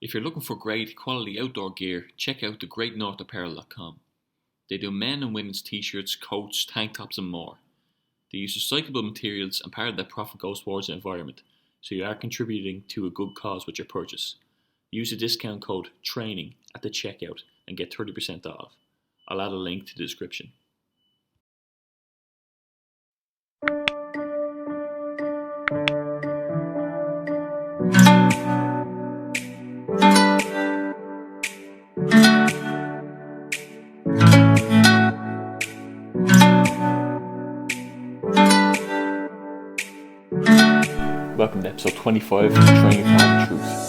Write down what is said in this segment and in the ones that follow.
If you're looking for great quality outdoor gear, check out thegreatnorthapparel.com. They do men and women's t-shirts, coats, tank tops and more. They use recyclable materials and part of their profit goes towards the environment, so you are contributing to a good cause with your purchase. Use the discount code TRAINING at the checkout and get 30% off. I'll add a link to the description. Welcome to episode 25 of Training for Truth.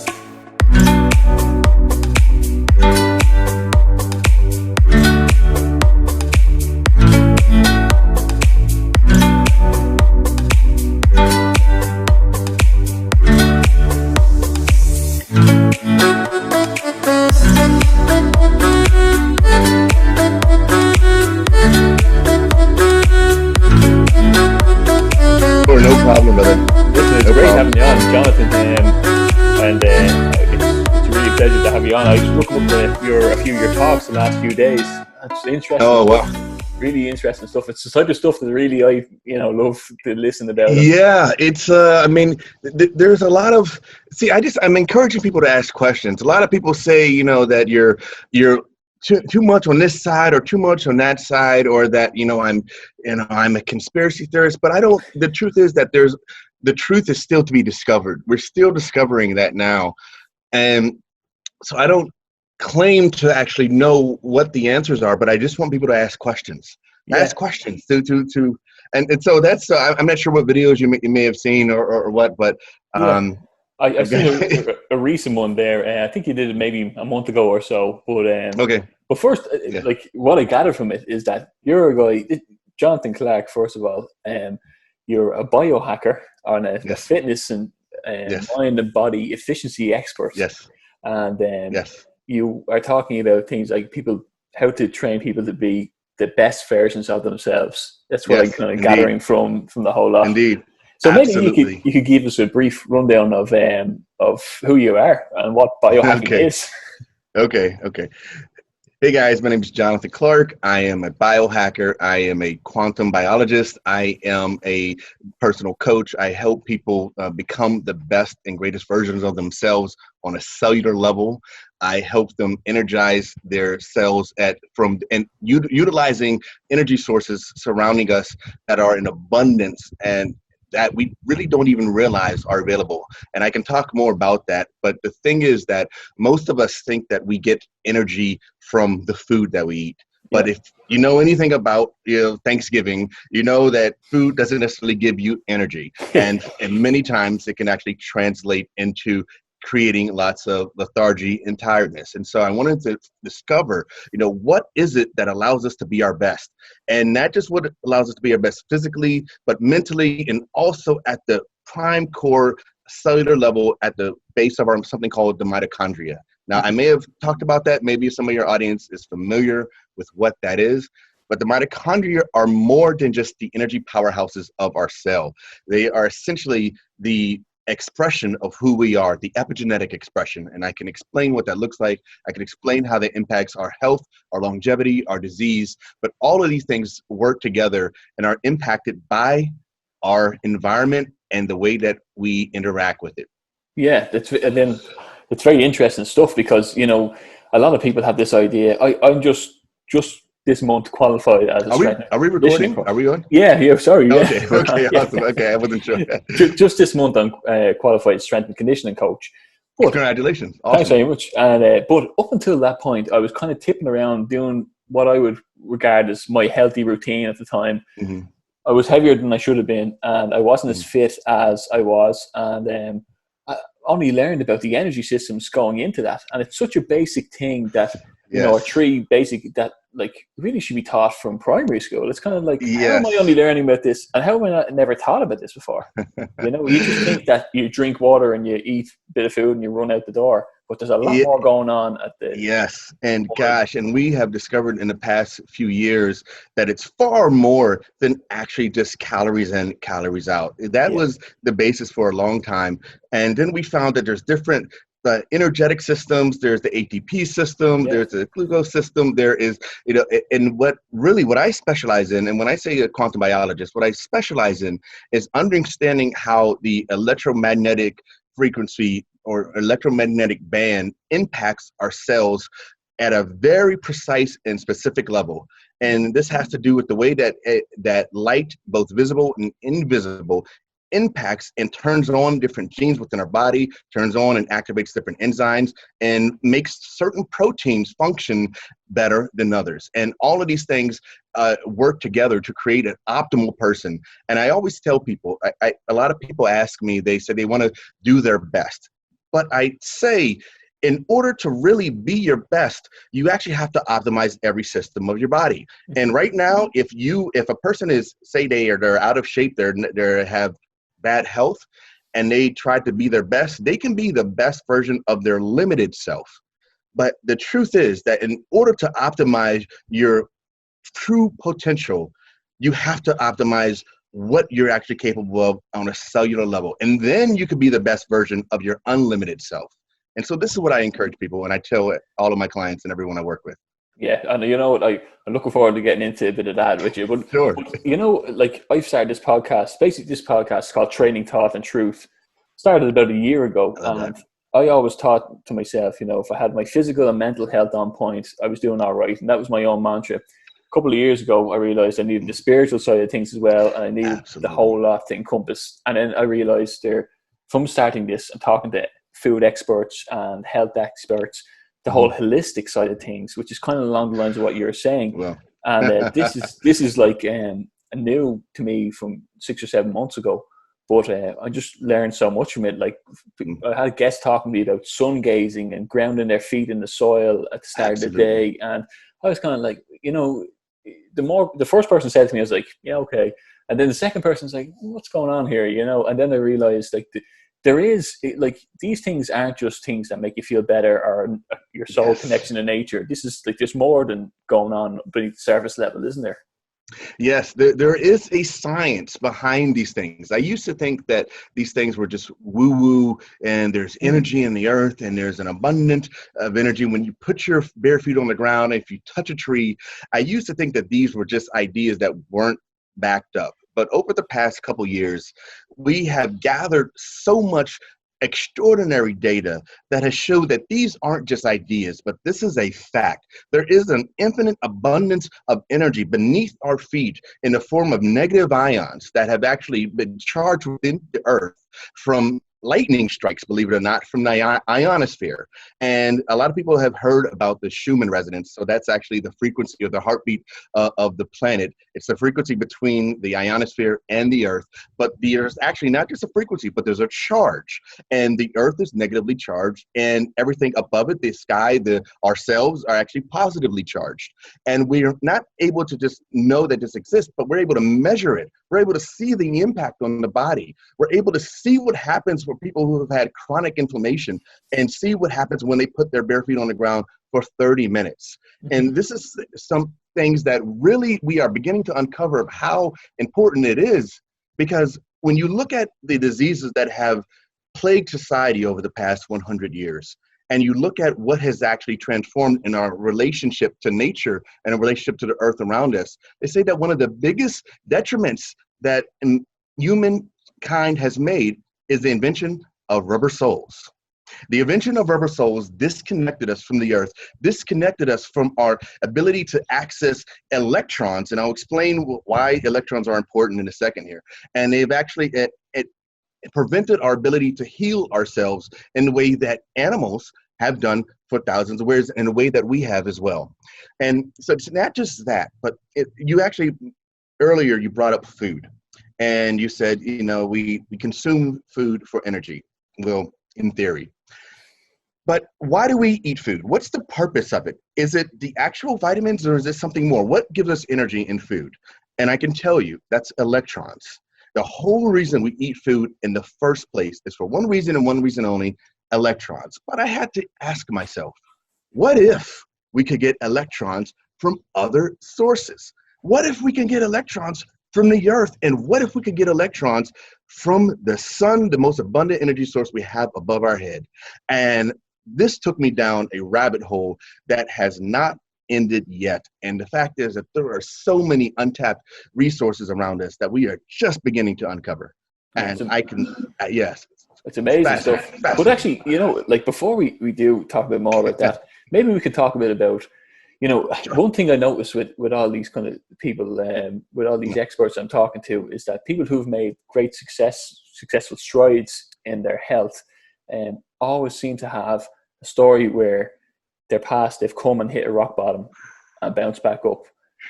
No problem, brother. It's great having you on, Jonathan, and it's a really pleasure to have you on. I was looking up a few of your talks the last few days. It's interesting. Oh, wow. Really interesting stuff. It's the type of stuff that really I love to listen about. Yeah, it's there's a lot of I'm encouraging people to ask questions. A lot of people say, that you're too much on this side or too much on that side, or that I'm a conspiracy theorist. But I don't. The truth is that the truth is still to be discovered. We're still discovering that now, and so I don't claim to actually know what the answers are. But I just want people to ask questions. Yeah. Ask questions and so that's I'm not sure what videos you may have seen or what, but I've seen a recent one there. I think you did it maybe a month ago or so. But okay. But first, like what I gathered from it is that you're a guy, Jonathan Clark. First of all, you're a biohacker on a fitness and mind and body efficiency expert. Yes. And you are talking about things like how to train people to be the best versions of themselves. That's what I'm kind of gathering from the whole lot. Indeed. So maybe you could give us a brief rundown of who you are and what biohacking is. Okay. Hey guys, my name is Jonathan Clark. I am a biohacker. I am a quantum biologist. I am a personal coach. I help people become the best and greatest versions of themselves on a cellular level. I help them energize their cells utilizing energy sources surrounding us that are in abundance and that we really don't even realize are available. And I can talk more about that. But the thing is that most of us think that we get energy from the food that we eat. But if you know anything about Thanksgiving, you know that food doesn't necessarily give you energy. and many times it can actually translate into creating lots of lethargy and tiredness. And so I wanted to discover, what is it that allows us to be our best? And not just what allows us to be our best physically, but mentally, and also at the prime core cellular level at the base of something called the mitochondria. Now, I may have talked about that. Maybe some of your audience is familiar with what that is. But the mitochondria are more than just the energy powerhouses of our cell. They are essentially the expression of who we are, the epigenetic expression. And I can explain what that looks like. I can explain how that impacts our health, our longevity, our disease. But all of these things work together and are impacted by our environment and the way that we interact with it. Yeah, it's very interesting stuff because, a lot of people have this idea. I'm just this month qualified as a strength. Are we recording? Are we on? Yeah, sorry. Yeah. Okay, awesome. Okay, I wasn't sure. Just this month, I'm qualified strength and conditioning coach. But, congratulations. Awesome. Thanks very much. And but up until that point, I was kind of tipping around doing what I would regard as my healthy routine at the time. Mm-hmm. I was heavier than I should have been, and I wasn't as fit as I was. And I only learned about the energy systems going into that. And it's such a basic thing that, or three basic that really should be taught from primary school. It's kind of like, how am I only learning about this? And how am I never thought about this before? You just think that you drink water and you eat a bit of food and you run out the door. But there's a lot more going on at the and gosh, and we have discovered in the past few years that it's far more than actually just calories in, calories out. That was the basis for a long time. And then we found that there's different the energetic systems, there's the ATP system, Yeah. there's the glucose system, there is, and what I specialize in, and when I say a quantum biologist, what I specialize in is understanding how the electromagnetic frequency or electromagnetic band impacts our cells at a very precise and specific level. And this has to do with the way that that light, both visible and invisible, impacts and turns on different genes within our body, turns on and activates different enzymes, and makes certain proteins function better than others. And all of these things work together to create an optimal person. And I always tell people, a lot of people ask me, they say they want to do their best. But I say, in order to really be your best, you actually have to optimize every system of your body. And right now, if a person is, say they're out of shape, they have bad health, and they try to be their best, they can be the best version of their limited self. But the truth is that in order to optimize your true potential, you have to optimize what you're actually capable of on a cellular level. And then you could be the best version of your unlimited self. And so this is what I encourage people, and I tell all of my clients and everyone I work with. Yeah, and you know what, I'm looking forward to getting into a bit of that with you. But, Sure. but you know, like I've started this podcast. Basically, this podcast is called Training, Thought, and Truth. Started about a year ago, and I always thought to myself, you know, if I had my physical and mental health on point, I was doing all right, and that was my own mantra. A couple of years ago, I realized I needed the spiritual side of things as well, and I needed the whole lot to encompass. And then I realized from starting this and talking to food experts and health experts, the whole holistic side of things, which is kind of along the lines of what you're saying. Well. And this is like new to me from 6 or 7 months ago. But I just learned so much from it. Like I had guests talking to me about sun gazing and grounding their feet in the soil at the start of the day. And I was kind of like, you know, the first person said to me, I was like, yeah, okay. And then the second person's like, what's going on here? You know, and then I realized like there is like these things aren't just things that make you feel better or your soul connection to nature. This is like there's more than going on beneath the surface level, isn't there? Yes, there is a science behind these things. I used to think that these things were just woo-woo, and there's energy in the earth, and there's an abundance of energy when you put your bare feet on the ground. If you touch a tree, I used to think that these were just ideas that weren't backed up. But over the past couple years, we have gathered so much extraordinary data that has showed that these aren't just ideas, but this is a fact. There is an infinite abundance of energy beneath our feet in the form of negative ions that have actually been charged within the earth from lightning strikes, believe it or not, from the ionosphere. And a lot of people have heard about the Schumann resonance. So that's actually the frequency of the heartbeat of the planet. It's the frequency between the ionosphere and the earth. But there's actually not just a frequency, but there's a charge. And the earth is negatively charged, and everything above it, the sky, ourselves, are actually positively charged. And we're not able to just know that this exists, but we're able to measure it. We're able to see the impact on the body. We're able to see what happens for people who have had chronic inflammation and see what happens when they put their bare feet on the ground for 30 minutes. And this is some things that really we are beginning to uncover of how important it is, because when you look at the diseases that have plagued society over the past 100 years, and you look at what has actually transformed in our relationship to nature and a relationship to the earth around us, they say that one of the biggest detriments that humankind has made is the invention of rubber soles. The invention of rubber soles disconnected us from the earth, disconnected us from our ability to access electrons, and I'll explain why electrons are important in a second here. And they've actually it prevented our ability to heal ourselves in the way that animals have done for thousands of years, in a way that we have as well. And so it's not just that, but you actually, earlier you brought up food. And you said, you know, we consume food for energy. Well, in theory. But why do we eat food? What's the purpose of it? Is it the actual vitamins, or is it something more? What gives us energy in food? And I can tell you, that's electrons. The whole reason we eat food in the first place is for one reason and one reason only, electrons. But I had to ask myself, what if we could get electrons from other sources? What if we can get electrons from the earth? And what if we could get electrons from the sun, the most abundant energy source we have above our head. And this took me down a rabbit hole that has not ended yet. And the fact is that there are so many untapped resources around us that we are just beginning to uncover. And yes. It's amazing stuff. But actually, like before we do talk a bit more about that, maybe we could talk a bit about, one thing I noticed with all these kind of people, with all these experts I'm talking to, is that people who've made great successful strides in their health, always seem to have a story where they're past, they've come and hit a rock bottom and bounced back up.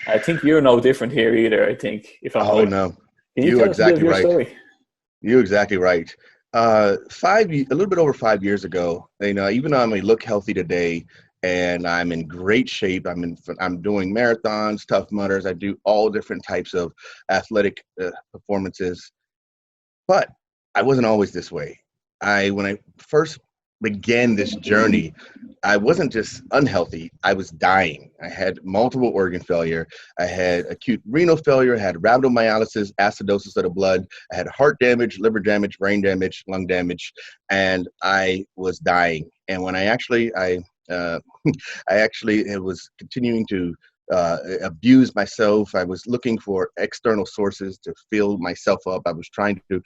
I think you're no different here either, I think. If I'm right. No. Can you tell us a bit of your story? You're exactly right. A little bit over 5 years ago, even though I may look healthy today and I'm in great shape, I'm doing marathons, Tough Mudders, I do all different types of athletic performances, but I wasn't always this way. When I first began this journey, I wasn't just unhealthy, I was dying. I had multiple organ failure. I had acute renal failure, I had rhabdomyolysis, acidosis of the blood, I had heart damage, liver damage, brain damage, lung damage, and I was dying. And when I actually was continuing to abuse myself. I was looking for external sources to fill myself up. I was trying to,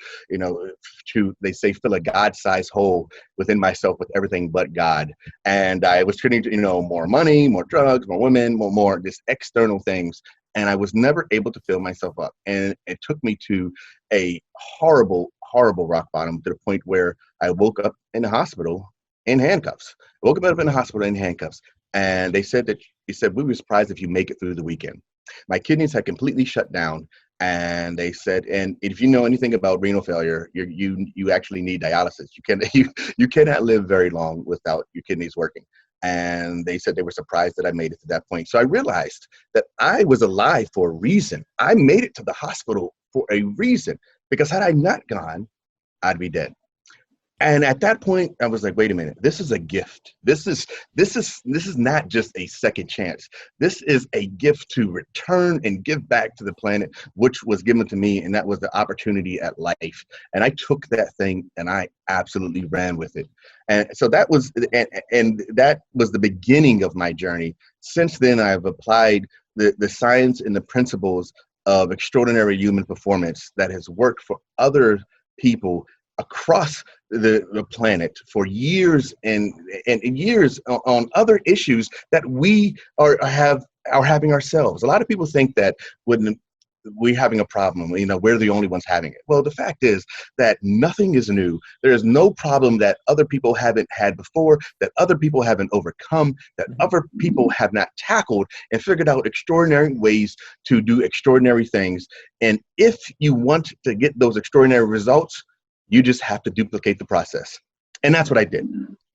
they say, fill a God-sized hole within myself with everything but God. And I was turning to, more money, more drugs, more women, more just external things. And I was never able to fill myself up. And it took me to a horrible, horrible rock bottom, to the point where I woke up in the hospital in handcuffs. I woke up in the hospital in handcuffs. And they said we were surprised if you make it through the weekend. My kidneys had completely shut down, and they said, and if you know anything about renal failure, you actually need dialysis. You cannot live very long without your kidneys working. And they said they were surprised that I made it to that point. So I realized that I was alive for a reason. I made it to the hospital for a reason, because had I not gone, I'd be dead. And at that point, I was like, wait a minute, this is a gift. This is not just a second chance. This is a gift to return and give back to the planet, which was given to me, and that was the opportunity at life. And I took that thing and I absolutely ran with it. And so that was the beginning of my journey. Since then, I've applied the science and the principles of extraordinary human performance that has worked for other people across the planet for years and years on other issues that we are having ourselves. A lot of people think that when we're having a problem, we're the only ones having it. Well, the fact is that nothing is new. There is no problem that other people haven't had before, that other people haven't overcome, that other people have not tackled and figured out extraordinary ways to do extraordinary things. And if you want to get those extraordinary results, you just have to duplicate the process. And that's what I did.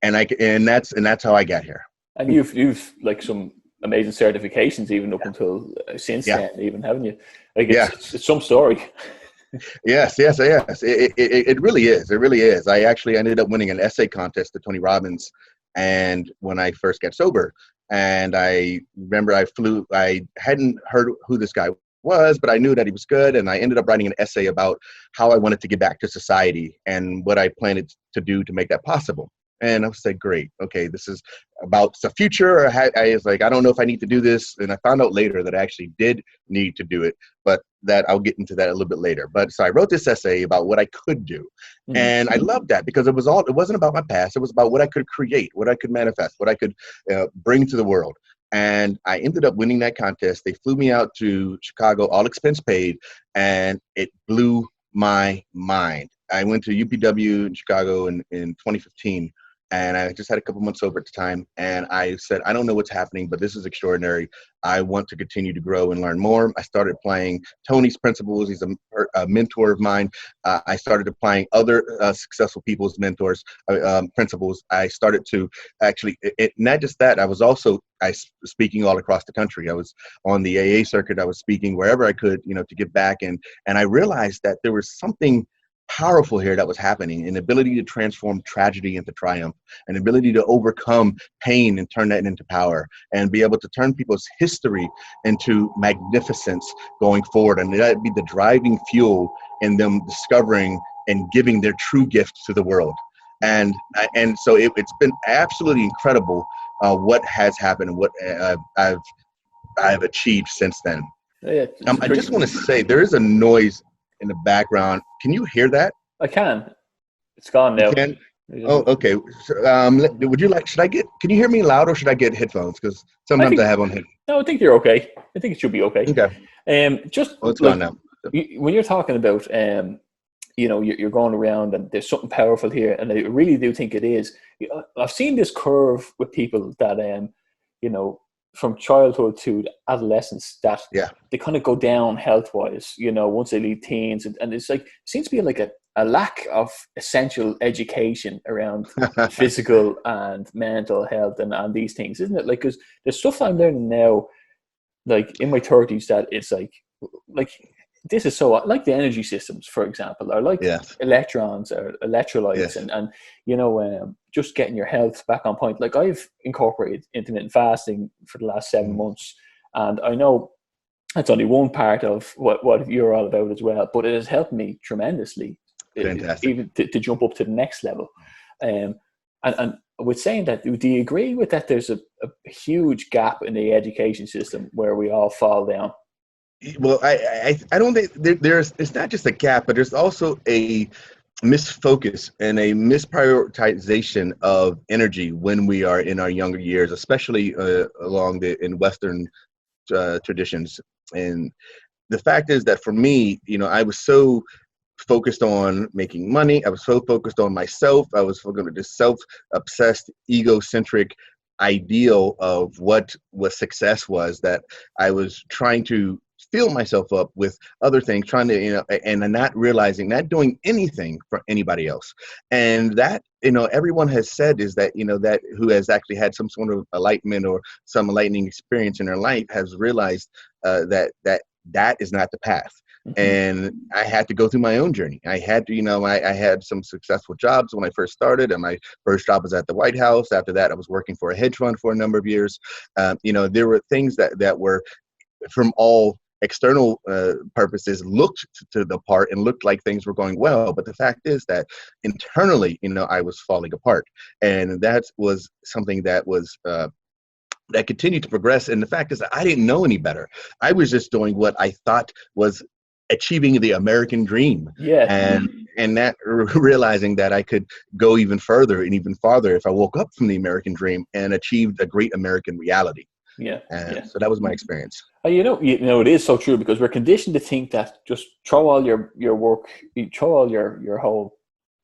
And that's how I got here. And you've like some amazing certifications even up until since then, even, haven't you? Like it's some story. Yes. It really is. It really is. I actually ended up winning an essay contest at Tony Robbins, and when I first got sober, and I remember I hadn't heard who this guy was, but I knew that he was good, and I ended up writing an essay about how I wanted to get back to society and what I planned to do to make that possible. And I was like, great, okay, this is about the future. I was like, I don't know if I need to do this, and I found out later that I actually did need to do it, but that I'll get into that a little bit later. But so I wrote this essay about what I could do, and I loved that because it wasn't about my past. It was about what I could create, what I could manifest, what I could bring to the world. And I ended up winning that contest. They flew me out to Chicago, all expense paid, and it blew my mind. I went to UPW in Chicago in 2015, and I just had a couple months sober at the time. And I said, I don't know what's happening, but this is extraordinary. I want to continue to grow and learn more. I started applying Tony's principles. He's a mentor of mine. I started applying other successful people's principles. I started to actually, not just that, I was speaking all across the country. I was on the AA circuit. I was speaking wherever I could, to give back. And I realized that there was something powerful here that was happening, an ability to transform tragedy into triumph, an ability to overcome pain and turn that into power, and be able to turn people's history into magnificence going forward. And that'd be the driving fuel in them discovering and giving their true gift to the world. And so it's been absolutely incredible what has happened and what I've achieved since then. Yeah, I just want to say there is a noise in the background. Can you hear that? I can. It's gone now. You can? Oh, okay. So, would you like? Can you hear me loud, or should I get headphones? Because sometimes I have on headphones. No, I think you're okay. I think it should be okay. Okay. It's gone now. When you're talking about, you're going around and there's something powerful here, and I really do think it is. I've seen this curve with people that, from childhood to adolescence, that they kind of go down health-wise, once they leave teens. And it's like, seems to be like a lack of essential education around physical and mental health and these things, isn't it? Like, because there's stuff I'm learning now, like in my 30s, that it's like this is so, like the energy systems, for example, or like electrons or electrolytes, and just getting your health back on point. Like, I've incorporated intermittent fasting for the last 7 months, and I know that's only one part of what you're all about as well, but it has helped me tremendously, even to jump up to the next level. And with saying that, do you agree with that there's a huge gap in the education system where we all fall down? Well, I don't think it's not just a gap, but there's also a misfocus and a misprioritization of energy when we are in our younger years, especially in Western traditions. And the fact is that for me, I was so focused on making money. I was so focused on myself. I was focused on this self-obsessed, egocentric ideal of what success was, that I was trying to fill myself up with other things, trying to, and not realizing, not doing anything for anybody else. And that, everyone has said is that, that who has actually had some sort of enlightenment or some enlightening experience in their life has realized that is not the path. Mm-hmm. And I had to go through my own journey. I had to, I had some successful jobs when I first started, and my first job was at the White House. After that, I was working for a hedge fund for a number of years. There were things that were, from all external purposes, looked to the part and looked like things were going well, but the fact is that internally, I was falling apart, and that was something that was that continued to progress. And the fact is that I didn't know any better. I was just doing what I thought was achieving the American dream, and that realizing that I could go even further and even farther if I woke up from the American dream and achieved a great American reality. So that was my experience. It is so true, because we're conditioned to think that just throw all your work, throw all your whole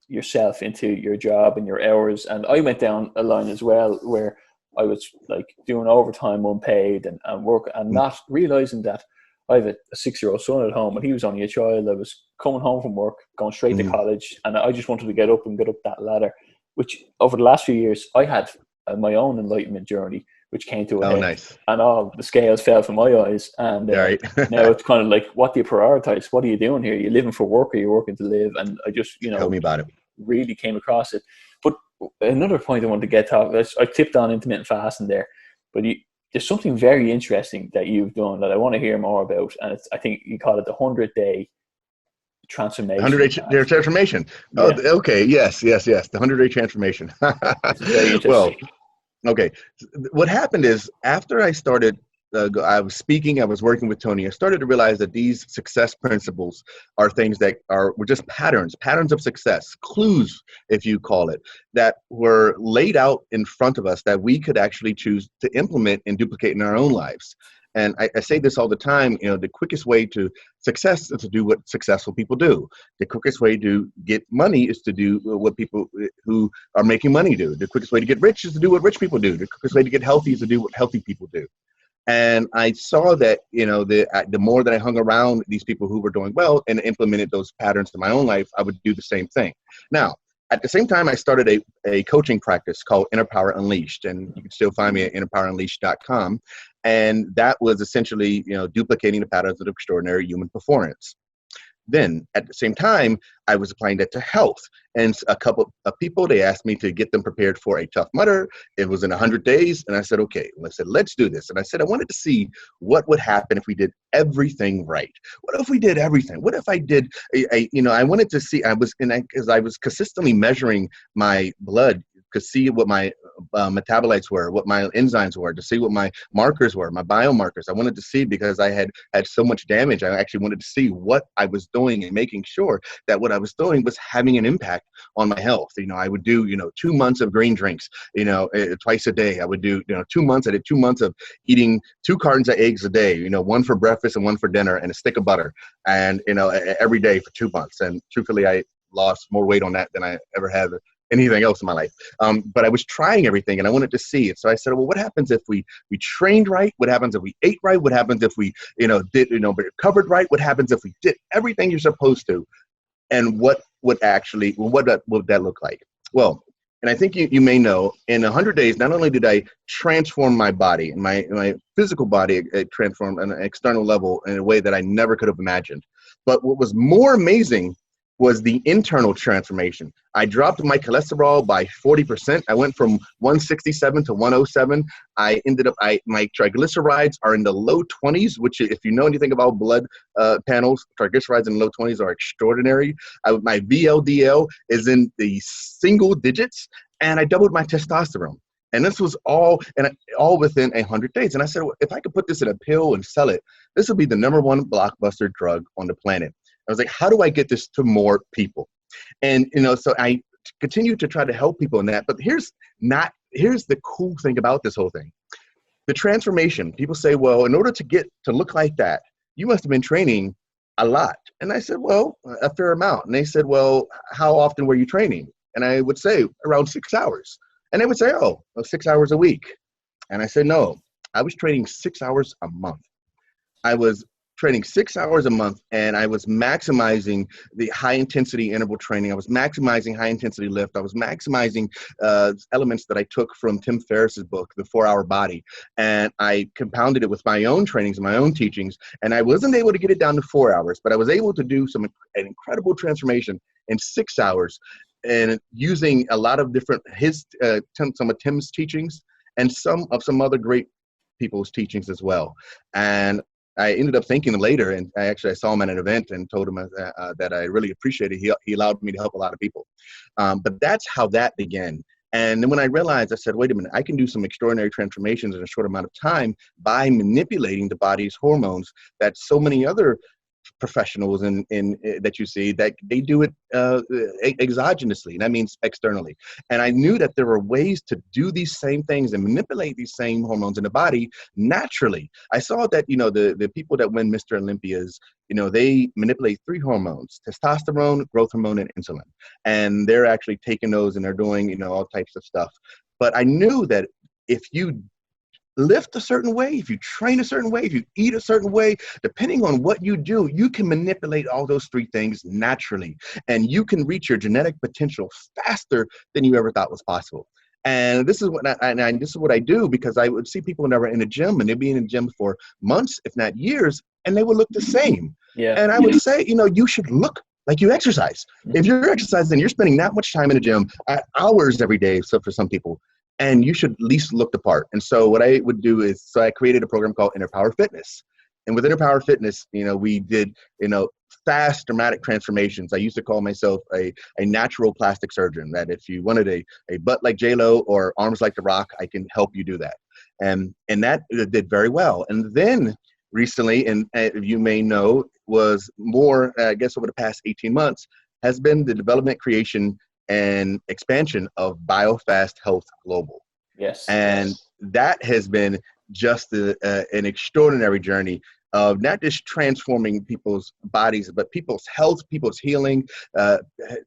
yourself into your job and your hours. And I went down a line as well where I was like doing overtime unpaid and work, and not realizing that I have a 6-year-old son at home, and he was only a child. I was coming home from work, going straight to college, and I just wanted to get up that ladder, which over the last few years I had my own enlightenment journey, which came to a head. Nice. And all the scales fell from my eyes. And now it's kind of like, what do you prioritize? What are you doing here? You're living for work, or you're working to live? And I just, tell me about it. Really came across it. But another point I wanted to get to, I tipped on intermittent fasting there, but there's something very interesting that you've done that I want to hear more about. And I think you call it the 100-day transformation. 100-day transformation. Yeah. Oh, okay. Yes. The 100-day transformation. Very interesting. Well, okay. What happened is, after I started, I was speaking, I was working with Tony, I started to realize that these success principles are things that were just patterns of success, clues, if you call it, that were laid out in front of us that we could actually choose to implement and duplicate in our own lives. And I say this all the time, the quickest way to success is to do what successful people do. The quickest way to get money is to do what people who are making money do. The quickest way to get rich is to do what rich people do. The quickest way to get healthy is to do what healthy people do. And I saw that, the more that I hung around these people who were doing well and implemented those patterns to my own life, I would do the same thing. Now, at the same time, I started a coaching practice called Inner Power Unleashed, and you can still find me at innerpowerunleashed.com. And that was essentially, duplicating the patterns of extraordinary human performance. Then at the same time, I was applying that to health. And a couple of people, they asked me to get them prepared for a Tough Mudder. It was in 100 days. And I said, okay. I said, let's do this. And I said, I wanted to see what would happen if we did everything right. What if we did everything? What if I did, I wanted to see, because I was consistently measuring my blood to see what my metabolites were, what my enzymes were, to see what my markers were, my biomarkers. I wanted to see, because I had so much damage. I actually wanted to see what I was doing and making sure that what I was doing was having an impact on my health. I would do, 2 months of green drinks, twice a day. I would do, 2 months. I did 2 months of eating 2 cartons of eggs a day, one for breakfast and one for dinner, and a stick of butter, and, every day for 2 months. And truthfully, I lost more weight on that than I ever have anything else in my life. But I was trying everything, and I wanted to see it. So I said, well, what happens if we trained right? What happens if we ate right? What happens if we, did, recovered right? What happens if we did everything you're supposed to? And what would that look like? Well, and I think you may know, in 100 days, not only did I transform my body, my physical body, transformed on an external level in a way that I never could have imagined. But what was more amazing was the internal transformation. I dropped my cholesterol by 40%. I went from 167 to 107. I ended up, my triglycerides are in the low 20s, which, if you know anything about blood panels, triglycerides in the low 20s are extraordinary. My VLDL is in the single digits, and I doubled my testosterone. And this was all within 100 days. And I said, well, if I could put this in a pill and sell it, this would be the #1 blockbuster drug on the planet. I was like, how do I get this to more people? And, so I continue to try to help people in that. But here's the cool thing about this whole thing. The transformation. People say, well, in order to look like that, you must have been training a lot. And I said, well, a fair amount. And they said, well, how often were you training? And I would say around 6 hours. And they would say, oh, 6 hours a week. And I said, no, I was training 6 hours a month. I was training 6 hours a month, and I was maximizing the high intensity interval training. I was maximizing high intensity lift. I was maximizing elements that I took from Tim Ferriss's book, The 4-Hour Body. And I compounded it with my own trainings and my own teachings. And I wasn't able to get it down to 4 hours, but I was able to do an incredible transformation in 6 hours, and using a lot of different, some of Tim's teachings and some other great people's teachings as well. And I ended up thinking later, and I saw him at an event and told him that I really appreciated. He allowed me to help a lot of people. But that's how that began. And then when I realized, I said, wait a minute, I can do some extraordinary transformations in a short amount of time by manipulating the body's hormones that so many other professionals that you see, that they do it exogenously, and that means externally. And I knew that there were ways to do these same things and manipulate these same hormones in the body naturally. I saw that, the people that win Mr. Olympias, they manipulate 3 hormones: testosterone, growth hormone, and insulin. And they're actually taking those and they're doing, all types of stuff. But I knew that if you lift a certain way, if you train a certain way, if you eat a certain way, depending on what you do, you can manipulate all those 3 things naturally. And you can reach your genetic potential faster than you ever thought was possible. And this is what I do, because I would see people that were in the gym, and they'd be in the gym for months, if not years, and they would look the same. Yeah. And I would say, you should look like you exercise. If you're exercising, you're spending that much time in the gym, hours every day. So for some people, and you should at least look the part. And so what I would do is, I created a program called Inner Power Fitness. And with Inner Power Fitness, we did, fast, dramatic transformations. I used to call myself a natural plastic surgeon, that if you wanted a butt like J-Lo or arms like The Rock, I can help you do that. And that did very well. And then recently, and you may know, was more, I guess over the past 18 months, has been the development, creation, and expansion of BioFast Health Global. Yes. And that has been just an extraordinary journey of not just transforming people's bodies, but people's health, people's healing,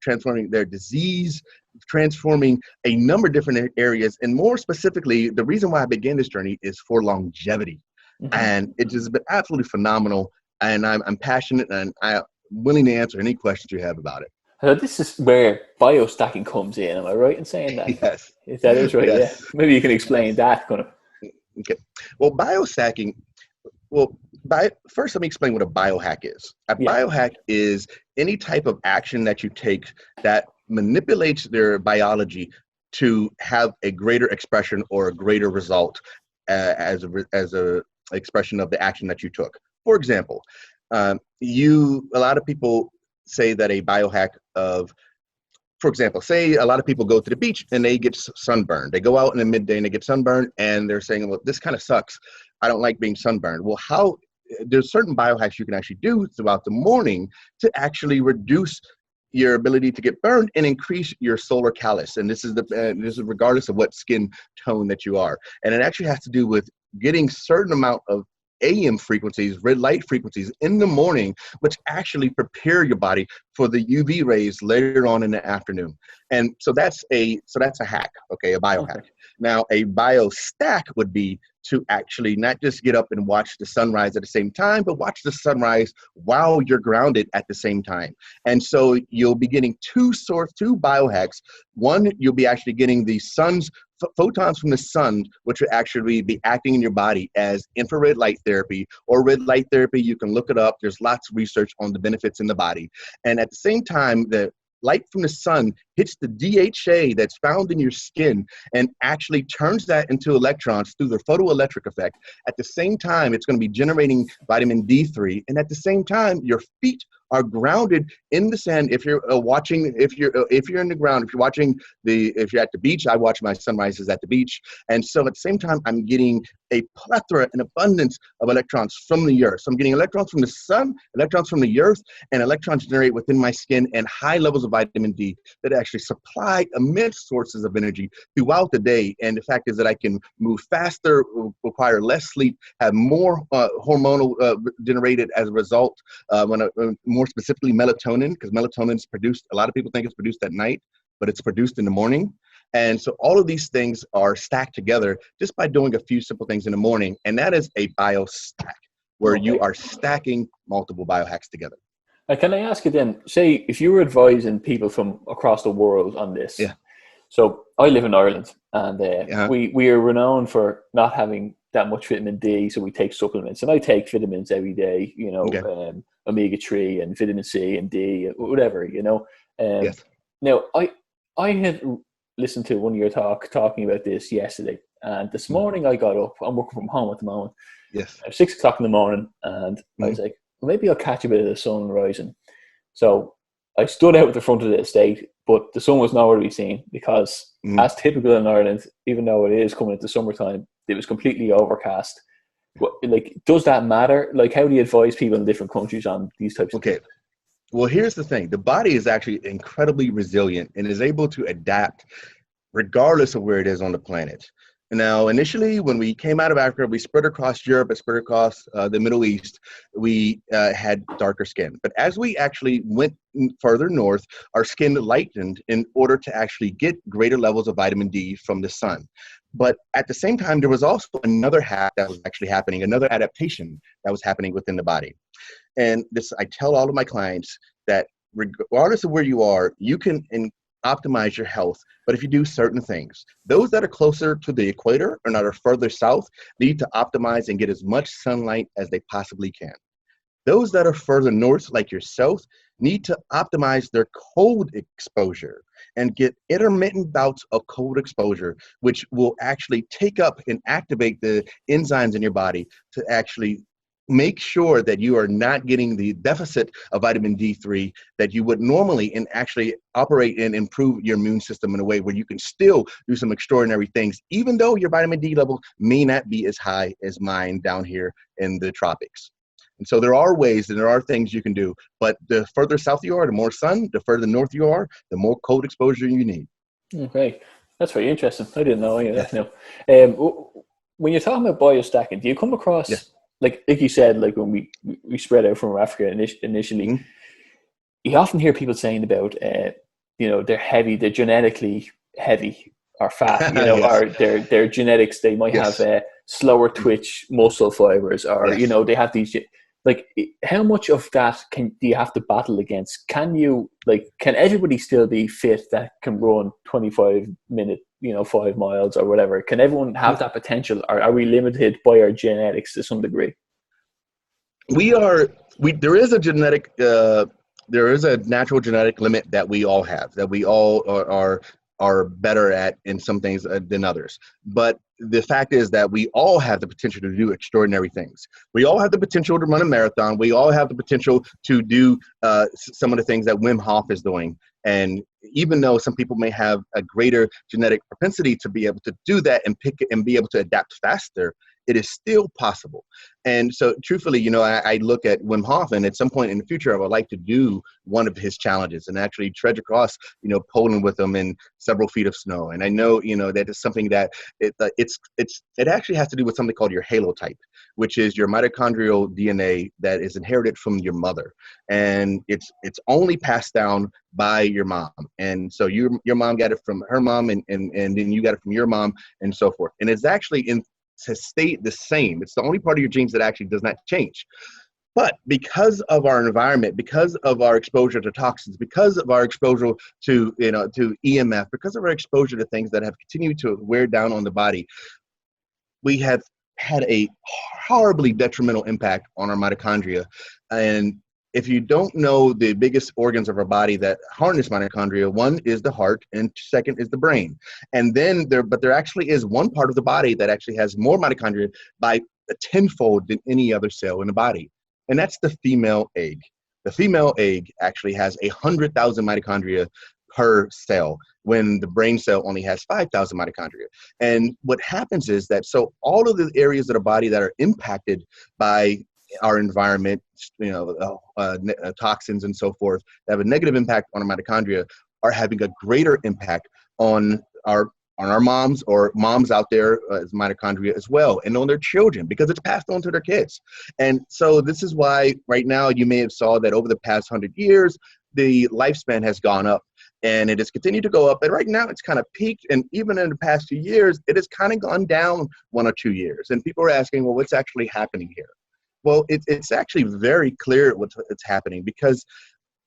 transforming their disease, transforming a number of different areas. And more specifically, the reason why I began this journey is for longevity. Mm-hmm. And it has been absolutely phenomenal. And I'm passionate, and I'm willing to answer any questions you have about it. So this is where biostacking comes in. Am I right in saying that? Yes. If that is right, yes. Yeah. Maybe you can explain that. Okay. Well, biostacking, Well, first, let me explain what a biohack is. A biohack is any type of action that you take that manipulates their biology to have a greater expression or a greater result as a expression of the action that you took. For example, a lot of people say that a biohack of, for example, say a lot of people go to the beach and they get sunburned. They go out in the midday and they get sunburned and they're saying, well, this kind of sucks. I don't like being sunburned. Well, there's certain biohacks you can actually do throughout the morning to actually reduce your ability to get burned and increase your solar callus. And this is regardless of what skin tone that you are. And it actually has to do with getting certain amount of AM frequencies, red light frequencies in the morning, which actually prepare your body for the UV rays later on in the afternoon. And so that's a hack, okay, a biohack. Okay. Now, a biostack would be to actually not just get up and watch the sunrise at the same time, but watch the sunrise while you're grounded at the same time. And so you'll be getting two biohacks. One, you'll be actually getting the sun's photons from the sun, which will actually be acting in your body as infrared light therapy or red light therapy. You can look it up. There's lots of research on the benefits in the body. And at the same time, the light from the sun hits the DHA that's found in your skin and actually turns that into electrons through the photoelectric effect. At the same time, it's going to be generating vitamin D3. And at the same time, your feet are grounded in the sand. If you're if you're in the ground, if you're at the beach, I watch my sunrises at the beach. And so at the same time, I'm getting a plethora, an abundance of electrons from the earth. So I'm getting electrons from the sun, electrons from the earth, and electrons generate within my skin and high levels of vitamin D that actually supply immense sources of energy throughout the day. And the fact is that I can move faster, require less sleep, have more hormonal generated as a result, more specifically melatonin, because melatonin is produced, a lot of people think it's produced at night, but it's produced in the morning. And so all of these things are stacked together just by doing a few simple things in the morning. And that is a biostack, where you are stacking multiple biohacks together. Can I ask you then, say, if you were advising people from across the world on this, so I live in Ireland, and we are renowned for not having that much vitamin D, so we take supplements, and I take vitamins every day, omega-3 and vitamin C and D, whatever, Now, I had listened to one of your talking about this yesterday, and this morning I got up. I'm working from home at the moment. Yes. At 6 o'clock in the morning, and I was like, well, maybe I'll catch a bit of the sun rising. So I stood out at the front of the estate, but the sun was nowhere to be seen because, as typical in Ireland, even though it is coming into summertime, it was completely overcast. Like, does that matter? Like, how do you advise people in different countries on these types of things? Well, here's the thing. The body is actually incredibly resilient and is able to adapt regardless of where it is on the planet. Now, initially, when we came out of Africa, we spread across Europe, and spread across the Middle East, we had darker skin. But as we actually went further north, our skin lightened in order to actually get greater levels of vitamin D from the sun. But at the same time, there was also another hack that was actually happening, another adaptation that was happening within the body. And this, I tell all of my clients that regardless of where you are, you can optimize your health, but if you do certain things, those that are closer to the equator or that are further south need to optimize and get as much sunlight as they possibly can. Those that are further north, like yourself, need to optimize their cold exposure and get intermittent bouts of cold exposure, which will actually take up and activate the enzymes in your body to actually make sure that you are not getting the deficit of vitamin D3 that you would normally, and actually operate and improve your immune system in a way where you can still do some extraordinary things, even though your vitamin D level may not be as high as mine down here in the tropics. And so there are ways and there are things you can do, but the further south you are, the more sun, the further north you are, the more cold exposure you need. Okay, that's very interesting. I didn't know any of that. When you're talking about biostacking, do you come across... Like you said, like when we spread out from Africa initially, you often hear people saying about, they're heavy, they're genetically heavy or fat, or their genetics, they might have slower twitch muscle fibers, or, they have these, like, how much of that do you have to battle against? Can everybody still be fit that can run 25-minute, 5 miles or whatever? Can everyone have that potential, or are we limited by our genetics to some degree? There is a genetic there is a natural genetic limit that we all have, that we all are better at in some things than others. But the fact is that we all have the potential to do extraordinary things. We all have the potential to run a marathon. We all have the potential to do some of the things that Wim Hof is doing. And even though some people may have a greater genetic propensity to be able to do that and pick it and be able to adapt faster, it is still possible. And so truthfully, I look at Wim Hof, and at some point in the future, I would like to do one of his challenges and actually trudge across, Poland with him in several feet of snow. And I know, that is something that it actually has to do with something called your halotype, which is your mitochondrial DNA that is inherited from your mother. And it's only passed down by your mom. And so your mom got it from her mom, and then you got it from your mom, and so forth. And it's actually to stay the same. It's the only part of your genes that actually does not change. But because of our environment, because of our exposure to toxins, because of our exposure to EMF, because of our exposure to things that have continued to wear down on the body, we have had a horribly detrimental impact on our mitochondria. And if you don't know the biggest organs of our body that harness mitochondria, one is the heart and second is the brain. And then there actually is one part of the body that actually has more mitochondria by a tenfold than any other cell in the body. And that's the female egg. The female egg actually has 100,000 mitochondria per cell, when the brain cell only has 5,000 mitochondria. And what happens is that, so all of the areas of the body that are impacted by our environment, toxins and so forth, that have a negative impact on our mitochondria, are having a greater impact on our moms or moms out there as mitochondria as well, and on their children, because it's passed on to their kids. And so this is why right now you may have saw that over the past 100 years, the lifespan has gone up, and it has continued to go up. And right now it's kind of peaked. And even in the past few years, it has kind of gone down 1 or 2 years. And people are asking, well, what's actually happening here? Well, it's actually very clear what's happening, because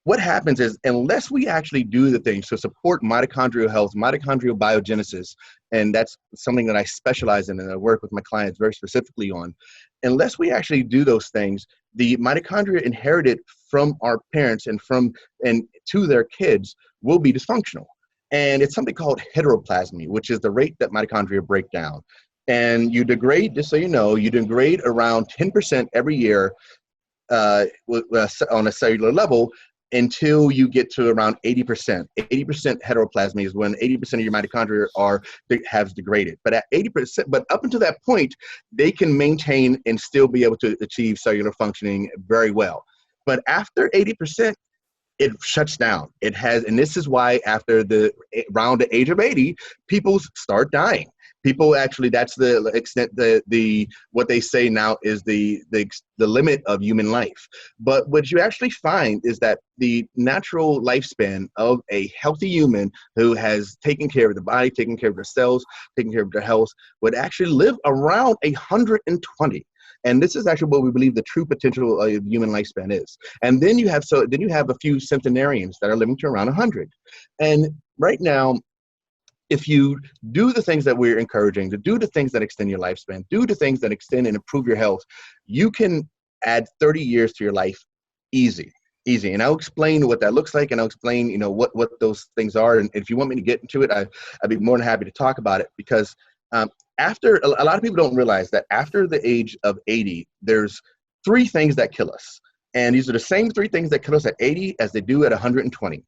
what happens is, unless we actually do the things to support mitochondrial health, mitochondrial biogenesis, and that's something that I specialize in and I work with my clients very specifically on, unless we actually do those things, the mitochondria inherited from our parents and to their kids will be dysfunctional. And it's something called heteroplasmy, which is the rate that mitochondria break down. And you degrade, just so you know, you degrade around 10% every year on a cellular level, until you get to around 80%. 80% heteroplasmy is when 80% of your mitochondria have degraded. But at 80%, but up until that point, they can maintain and still be able to achieve cellular functioning very well. But after 80%, it shuts down. And this is why after around the age of 80, people start dying. People actually, that's the extent, what they say now is the limit of human life. But what you actually find is that the natural lifespan of a healthy human who has taken care of the body, taken care of their cells, taken care of their health, would actually live around 120. And this is actually what we believe the true potential of human lifespan is. And then you have a few centenarians that are living to around 100. And right now, if you do the things that we're encouraging, to do the things that extend your lifespan, do the things that extend and improve your health, you can add 30 years to your life easy. And I'll explain what that looks like, and I'll explain, what those things are. And if you want me to get into it, I'd be more than happy to talk about it, because after a lot of people don't realize that after the age of 80, there's 3 things that kill us. And these are the same 3 things that kill us at 80 as they do at 120.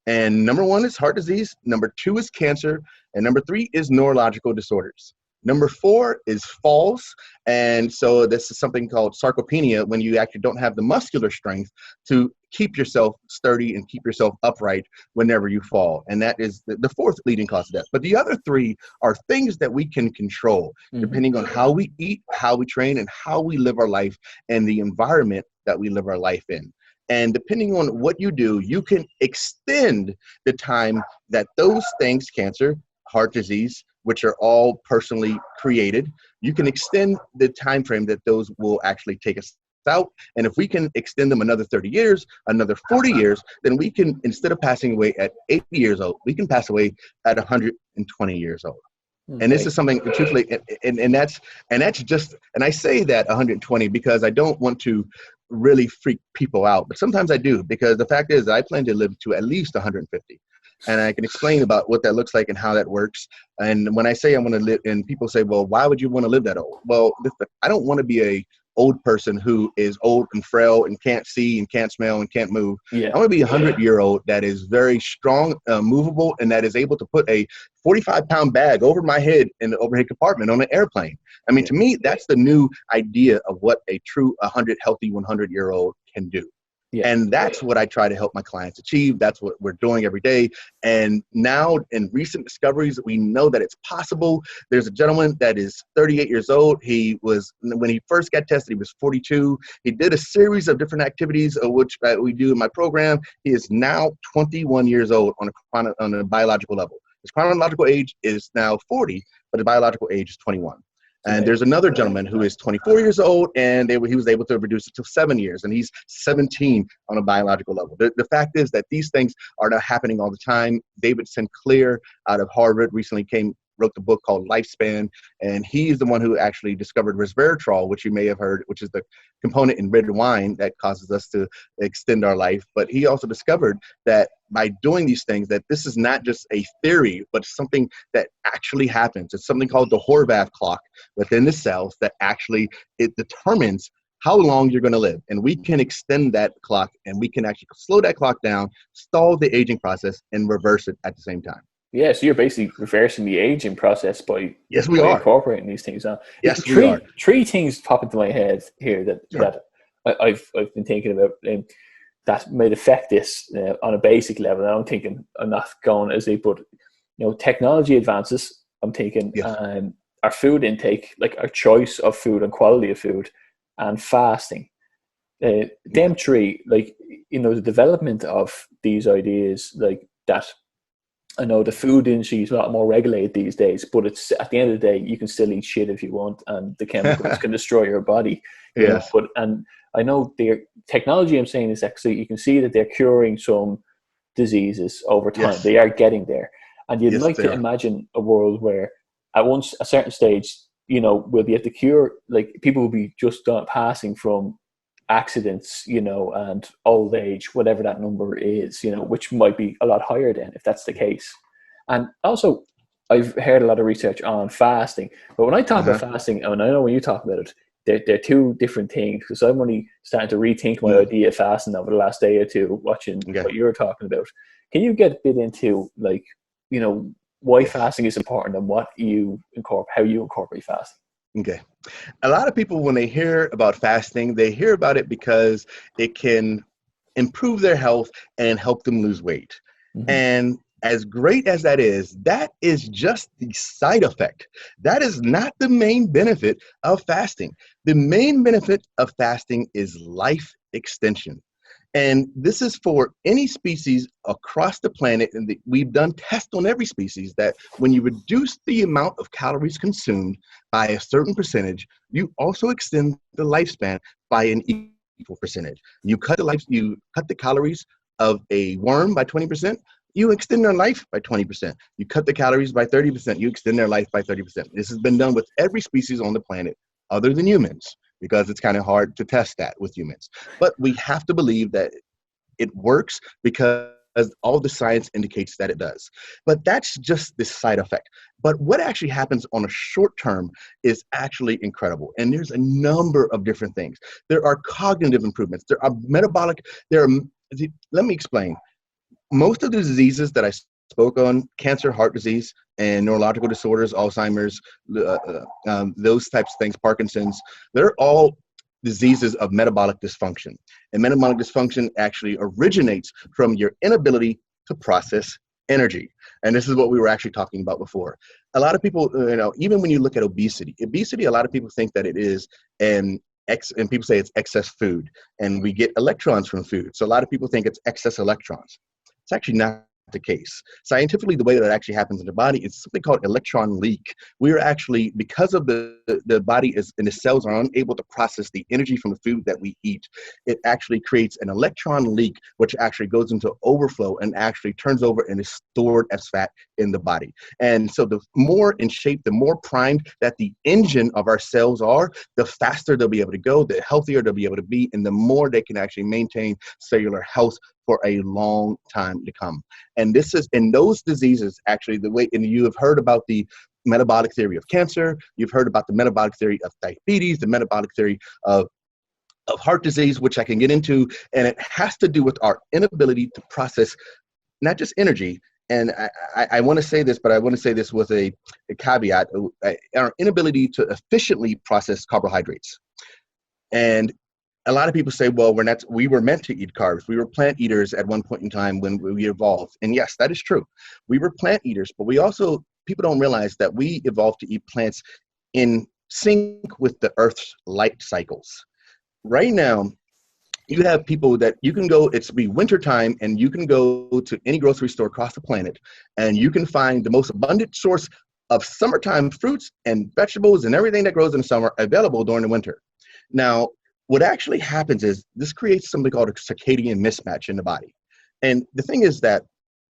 And number 1 is heart disease, number 2 is cancer, and number 3 is neurological disorders. Number 4 is falls, and so this is something called sarcopenia, when you actually don't have the muscular strength to keep yourself sturdy and keep yourself upright whenever you fall. And that is the 4th leading cause of death. But the other 3 are things that we can control, depending on how we eat, how we train, and how we live our life, and the environment that we live our life in. And depending on what you do, you can extend the time that those things, cancer, heart disease, which are all personally created, you can extend the time frame that those will actually take us out. And if we can extend them another 30 years, another 40 years, then we can, instead of passing away at 80 years old, we can pass away at 120 years old. And this is something, truthfully, and that's just, and I say that 120 because I don't want to really freak people out, but sometimes I do, because the fact is that I plan to live to at least 150. And I can explain about what that looks like and how that works. And when I say I want to live, and people say, well, why would you want to live that old? Well, I don't want to be a old person who is old and frail and can't see and can't smell and can't move. Yeah. I want to be a 100-year-old that is very strong, movable, and that is able to put a 45-pound bag over my head in the overhead compartment on an airplane. I mean, to me, that's the new idea of what a true 100-year-old can do. Yeah. And that's what I try to help my clients achieve. That's what we're doing every day. And now in recent discoveries, we know that it's possible. There's a gentleman that is 38 years old. When he first got tested, he was 42. He did a series of different activities, which we do in my program. He is now 21 years old on a biological level. His chronological age is now 40, but the biological age is 21. And there's another gentleman who is 24 years old, and he was able to reduce it to 7 years, and he's 17 on a biological level. The fact is that these things are not happening all the time. David Sinclair out of Harvard recently wrote the book called Lifespan, and he's the one who actually discovered resveratrol, which you may have heard, which is the component in red wine that causes us to extend our life. But he also discovered that by doing these things, that this is not just a theory, but something that actually happens. It's something called the Horvath clock within the cells that actually, it determines how long you're going to live. And we can extend that clock, and we can actually slow that clock down, stall the aging process, and reverse it at the same time. Yeah, so you're basically reversing the aging process by incorporating these things. Yes, we are. Three things pop into my head here that I've been thinking about that might affect this on a basic level. I'm not going as deep, but technology advances. I'm thinking our food intake, like our choice of food and quality of food, and fasting. Them three, the development of these ideas, like that. I know the food industry is a lot more regulated these days, but it's at the end of the day, you can still eat shit if you want, and the chemicals can destroy your body. Yes. And I know their technology, I'm saying, is actually, you can see that they're curing some diseases over time. Yes. They are getting there. And you'd like to imagine a world where at a certain stage, we'll be able to cure, like people will be just passing from accidents, and old age, whatever that number is, which might be a lot higher then if that's the case. And also, I've heard a lot of research on fasting, but when I talk about fasting, and I know when you talk about it, they're two different things, because I'm only starting to rethink my idea of fasting over the last day or two, watching what you're talking about. Can you get a bit into why fasting is important and how you incorporate fasting? Okay. A lot of people, when they hear about fasting, they hear about it because it can improve their health and help them lose weight. Mm-hmm. And as great as that is just the side effect. That is not the main benefit of fasting. The main benefit of fasting is life extension. And this is for any species across the planet. And we've done tests on every species that when you reduce the amount of calories consumed by a certain percentage, you also extend the lifespan by an equal percentage. You cut the calories of a worm by 20%, you extend their life by 20%. You cut the calories by 30%, you extend their life by 30%. This has been done with every species on the planet other than humans, because it's kind of hard to test that with humans. But we have to believe that it works because all the science indicates that it does. But that's just the side effect. But what actually happens on a short term is actually incredible. And there's a number of different things. There are cognitive improvements. There are metabolic. Let me explain. Most of the diseases that I spoke on, cancer, heart disease, and neurological disorders, Alzheimer's, those types of things, Parkinson's, they're all diseases of metabolic dysfunction. And metabolic dysfunction actually originates from your inability to process energy. And this is what we were actually talking about before. A lot of people, even when you look at obesity, a lot of people think that it is and people say it's excess food, and we get electrons from food. So a lot of people think it's excess electrons. It's actually not the case. Scientifically, the way that actually happens in the body is something called electron leak. We are actually, because of the body is and the cells are unable to process the energy from the food that we eat, it actually creates an electron leak, which actually goes into overflow and actually turns over and is stored as fat in the body. And so the more in shape, the more primed that the engine of our cells are, the faster they'll be able to go, the healthier they'll be able to be, and the more they can actually maintain cellular health for a long time to come. And this is in those diseases, actually, the way, and you have heard about the metabolic theory of cancer, you've heard about the metabolic theory of diabetes, the metabolic theory of heart disease, which I can get into, and it has to do with our inability to process not just energy, and I want to say this, but I want to say this with a caveat, our inability to efficiently process carbohydrates. And a lot of people say, well, we were meant to eat carbs. We were plant eaters at one point in time when we evolved. And yes, that is true. We were plant eaters, but people don't realize that we evolved to eat plants in sync with the Earth's light cycles. Right now, you have people that you can go, it's be wintertime, and you can go to any grocery store across the planet, and you can find the most abundant source of summertime fruits and vegetables and everything that grows in the summer available during the winter. Now, what actually happens is this creates something called a circadian mismatch in the body. And the thing is that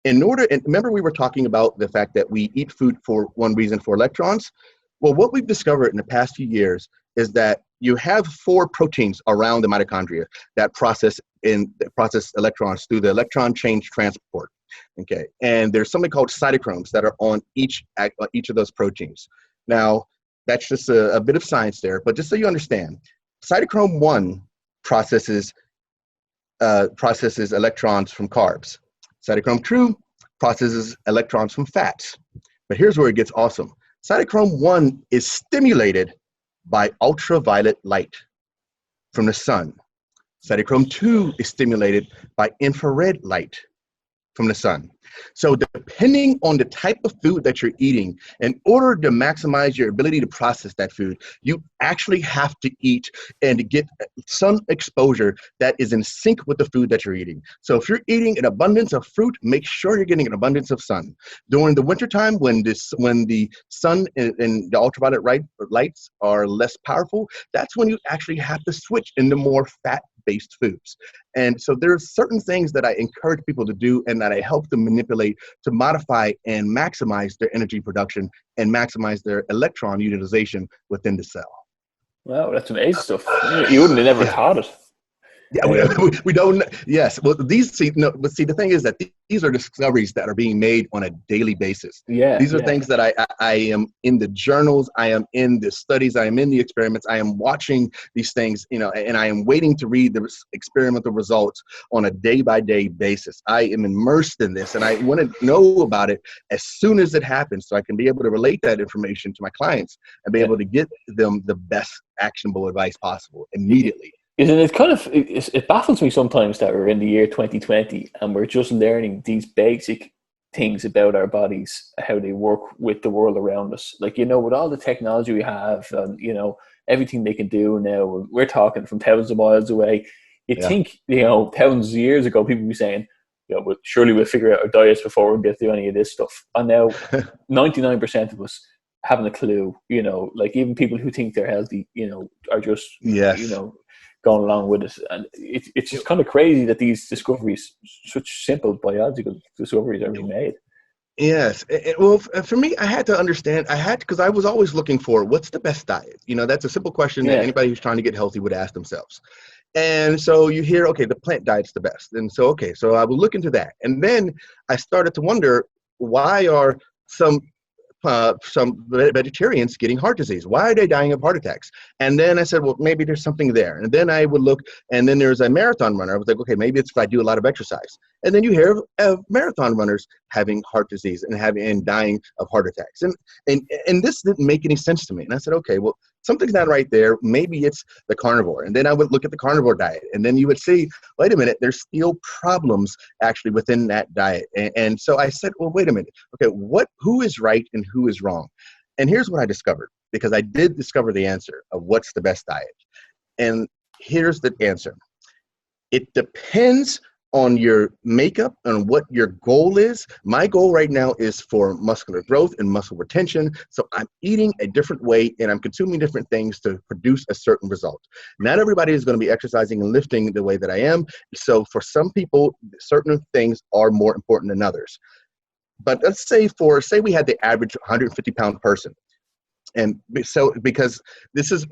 and remember we were talking about the fact that we eat food for one reason, for electrons. Well, what we've discovered in the past few years is that you have 4 proteins around the mitochondria that process electrons through the electron change transport. Okay, and there's something called cytochromes that are on each of those proteins. Now, that's just a bit of science there, but just so you understand, cytochrome 1 processes electrons from carbs. Cytochrome 2 processes electrons from fats. But here's where it gets awesome. Cytochrome 1 is stimulated by ultraviolet light from the sun. Cytochrome 2 is stimulated by infrared light from the sun. So depending on the type of food that you're eating, in order to maximize your ability to process that food, you actually have to eat and get sun exposure that is in sync with the food that you're eating. So if you're eating an abundance of fruit, make sure you're getting an abundance of sun. During the wintertime, when the sun and the ultraviolet lights are less powerful, that's when you actually have to switch into more fat-based foods. And so there's certain things that I encourage people to do and that I help them manipulate to modify and maximize their energy production and maximize their electron utilization within the cell. Wow, that's amazing stuff. You wouldn't have never thought it. Yeah, we don't. Yes, well, but see, the thing is that these are discoveries that are being made on a daily basis. Yeah, these are things that I am in the journals, I am in the studies, I am in the experiments, I am watching these things, and I am waiting to read the experimental results on a day-by-day basis. I am immersed in this, and I want to know about it as soon as it happens, so I can be able to relate that information to my clients and be able to get them the best actionable advice possible immediately. Isn't it kind of, it baffles me sometimes that we're in the year 2020 and we're just learning these basic things about our bodies, how they work with the world around us. Like, with all the technology we have and, everything they can do now, we're talking from thousands of miles away. You'd think, thousands of years ago, people would be saying, surely we'll figure out our diets before we get to do any of this stuff. And now 99% of us haven't a clue, like even people who think they're healthy, are just, going along with it. And it's just kind of crazy that these discoveries, such simple biological discoveries, are being made. Yes. Well, for me, I had to understand, because I was always looking for what's the best diet. That's a simple question that anybody who's trying to get healthy would ask themselves. And so you hear, okay, the plant diet's the best. And so, okay, so I will look into that. And then I started to wonder, why are some vegetarians getting heart disease? Why are they dying of heart attacks? And then I said, well, maybe there's something there. And then I would look, and then there's a marathon runner. I was like, okay, maybe it's if I do a lot of exercise. And then you hear of marathon runners having heart disease and dying of heart attacks. And this didn't make any sense to me. And I said, okay, well, something's not right there. Maybe it's the carnivore. And then I would look at the carnivore diet, and then you would see, wait a minute, there's still problems actually within that diet. And so I said, well, wait a minute. Okay, who is right and who is wrong? And here's what I discovered, because I did discover the answer of what's the best diet. And here's the answer. It depends on your makeup and what your goal is. My goal right now is for muscular growth and muscle retention. So I'm eating a different way and I'm consuming different things to produce a certain result. Not everybody is going to be exercising and lifting the way that I am. So for some people, certain things are more important than others. But let's say we had the average 150-pound person. And so, because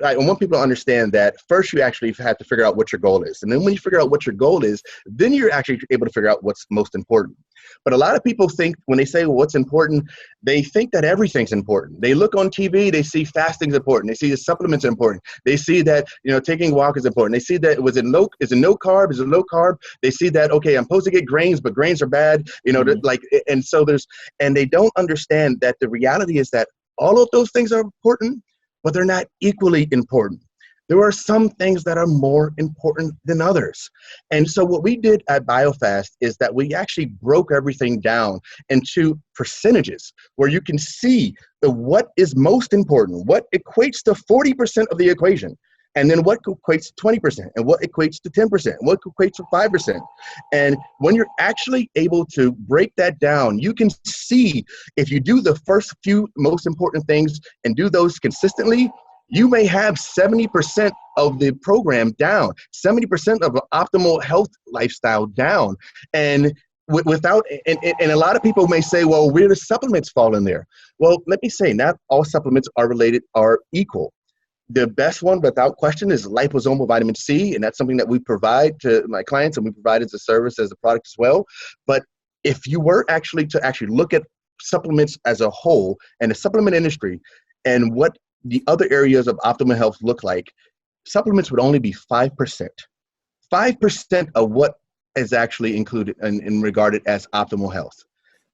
I want people to understand that first you actually have to figure out what your goal is. And then when you figure out what your goal is, then you're actually able to figure out what's most important. But a lot of people think when they say, well, what's important, they think that everything's important. They look on TV, they see fasting's important. They see the supplements are important. They see that, taking a walk is important. They see that is it no carb? Is it low carb? They see that, okay, I'm supposed to get grains, but grains are bad, and they don't understand that the reality is that all of those things are important, but they're not equally important. There are some things that are more important than others. And so what we did at BioFast is that we actually broke everything down into percentages where you can see what is most important, what equates to 40% of the equation, and then what equates to 20%, and what equates to 10%, and what equates to 5%. And when you're actually able to break that down, you can see if you do the first few most important things and do those consistently, you may have 70% of the program down, 70% of an optimal health lifestyle down. And and a lot of people may say, well, where do supplements fall in there? Well, let me say, not all supplements are equal. The best one, without question, is Liposomal Vitamin C, and that's something that we provide to my clients, and we provide as a service, as a product as well. But if you were actually look at supplements as a whole and the supplement industry and what the other areas of optimal health look like, supplements would only be 5%. 5% of what is actually included and regarded as optimal health.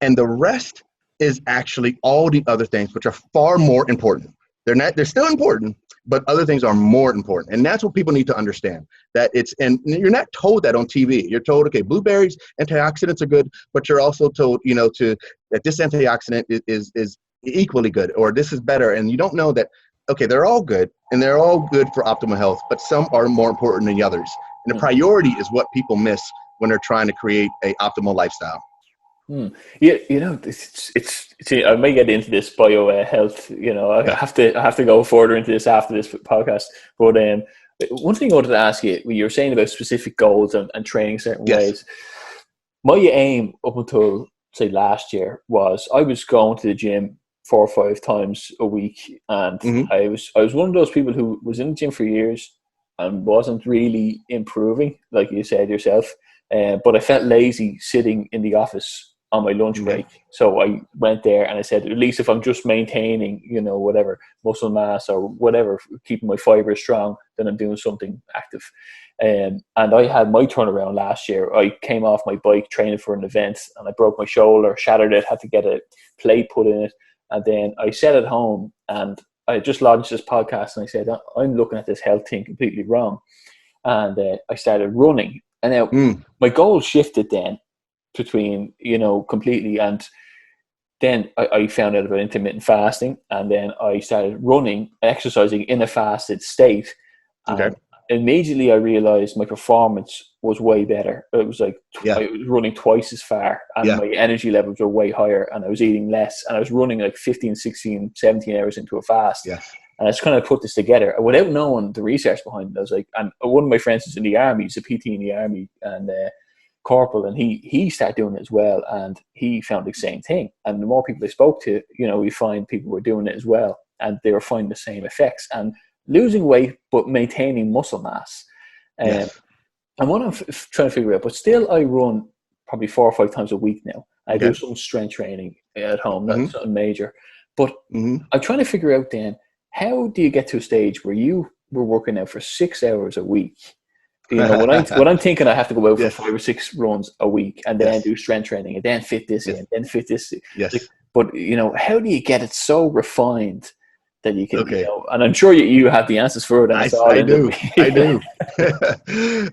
And the rest is actually all the other things, which are far more important. They're still important, but other things are more important. And that's what people need to understand, that and you're not told that on TV. You're told, okay, blueberries, antioxidants are good, but you're also told, that this antioxidant is equally good, or this is better. And you don't know that, okay, they're all good and they're all good for optimal health, but some are more important than the others. And the priority is what people miss when they're trying to create an optimal lifestyle. Yeah, it's I may get into this bio health. I have to go further into this after this podcast. But one thing I wanted to ask you, when you were saying about specific goals and training certain ways, my aim up until say last year was I was going to the gym 4 or 5 times a week, and I was one of those people who was in the gym for years and wasn't really improving, like you said yourself. But I felt lazy sitting in the office on my lunch break. So I went there and I said, at least if I'm just maintaining, whatever muscle mass or whatever, keeping my fiber strong, then I'm doing something active. And I had my turnaround last year. I came off my bike training for an event and I broke my shoulder, shattered it, had to get a plate put in it. And then I sat at home and I just launched this podcast and I said, I'm looking at this health thing completely wrong. And I started running. And now my goal shifted then between, completely. And then I found out about intermittent fasting, and then I started running, exercising in a fasted state. And immediately I realized my performance was way better. It was like I was running twice as far, and my energy levels were way higher, and I was eating less, and I was running like 15, 16, 17 hours into a fast. And I just kind of put this together without knowing the research behind it. I was like, and one of my friends is in the army, he's a PT in the army, and corporal, and he started doing it as well, and he found the same thing. And the more people I spoke to, we find people were doing it as well, and they were finding the same effects and losing weight but maintaining muscle mass. And what I'm trying to figure out, but still I run probably 4 or 5 times a week now. I do some strength training at home, not something major, but I'm trying to figure out then, how do you get to a stage where you were working out for 6 hours a week? When I'm thinking I have to go out for 5 or 6 runs a week and then do strength training and then fit this in, then fit this. But how do you get it so refined that you can, Okay. and I'm sure you have the answers for it. And it's all I in do. the, I do.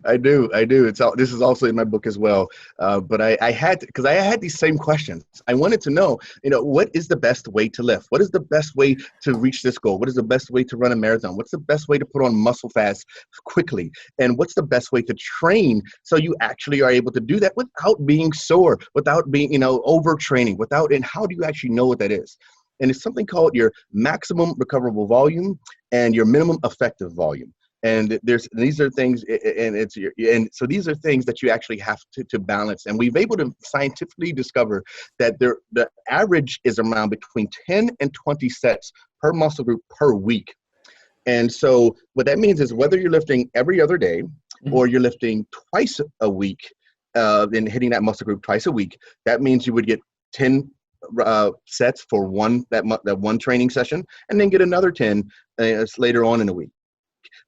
I do. I do. This is also in my book as well. But I had, because I had these same questions. I wanted to know, what is the best way to lift? What is the best way to reach this goal? What is the best way to run a marathon? What's the best way to put on muscle fast quickly? And what's the best way to train so you actually are able to do that without being sore, without being, overtraining, and how do you actually know what that is? And it's something called your maximum recoverable volume and your minimum effective volume. And these are things, and so these are things that you actually have to balance. And we've able to scientifically discover that the average is around between 10 and 20 sets per muscle group per week. And so what that means is whether you're lifting every other day or you're lifting twice a week, and hitting that muscle group twice a week, that means you would get 10 sets for that one training session, and then get another 10 later on in the week.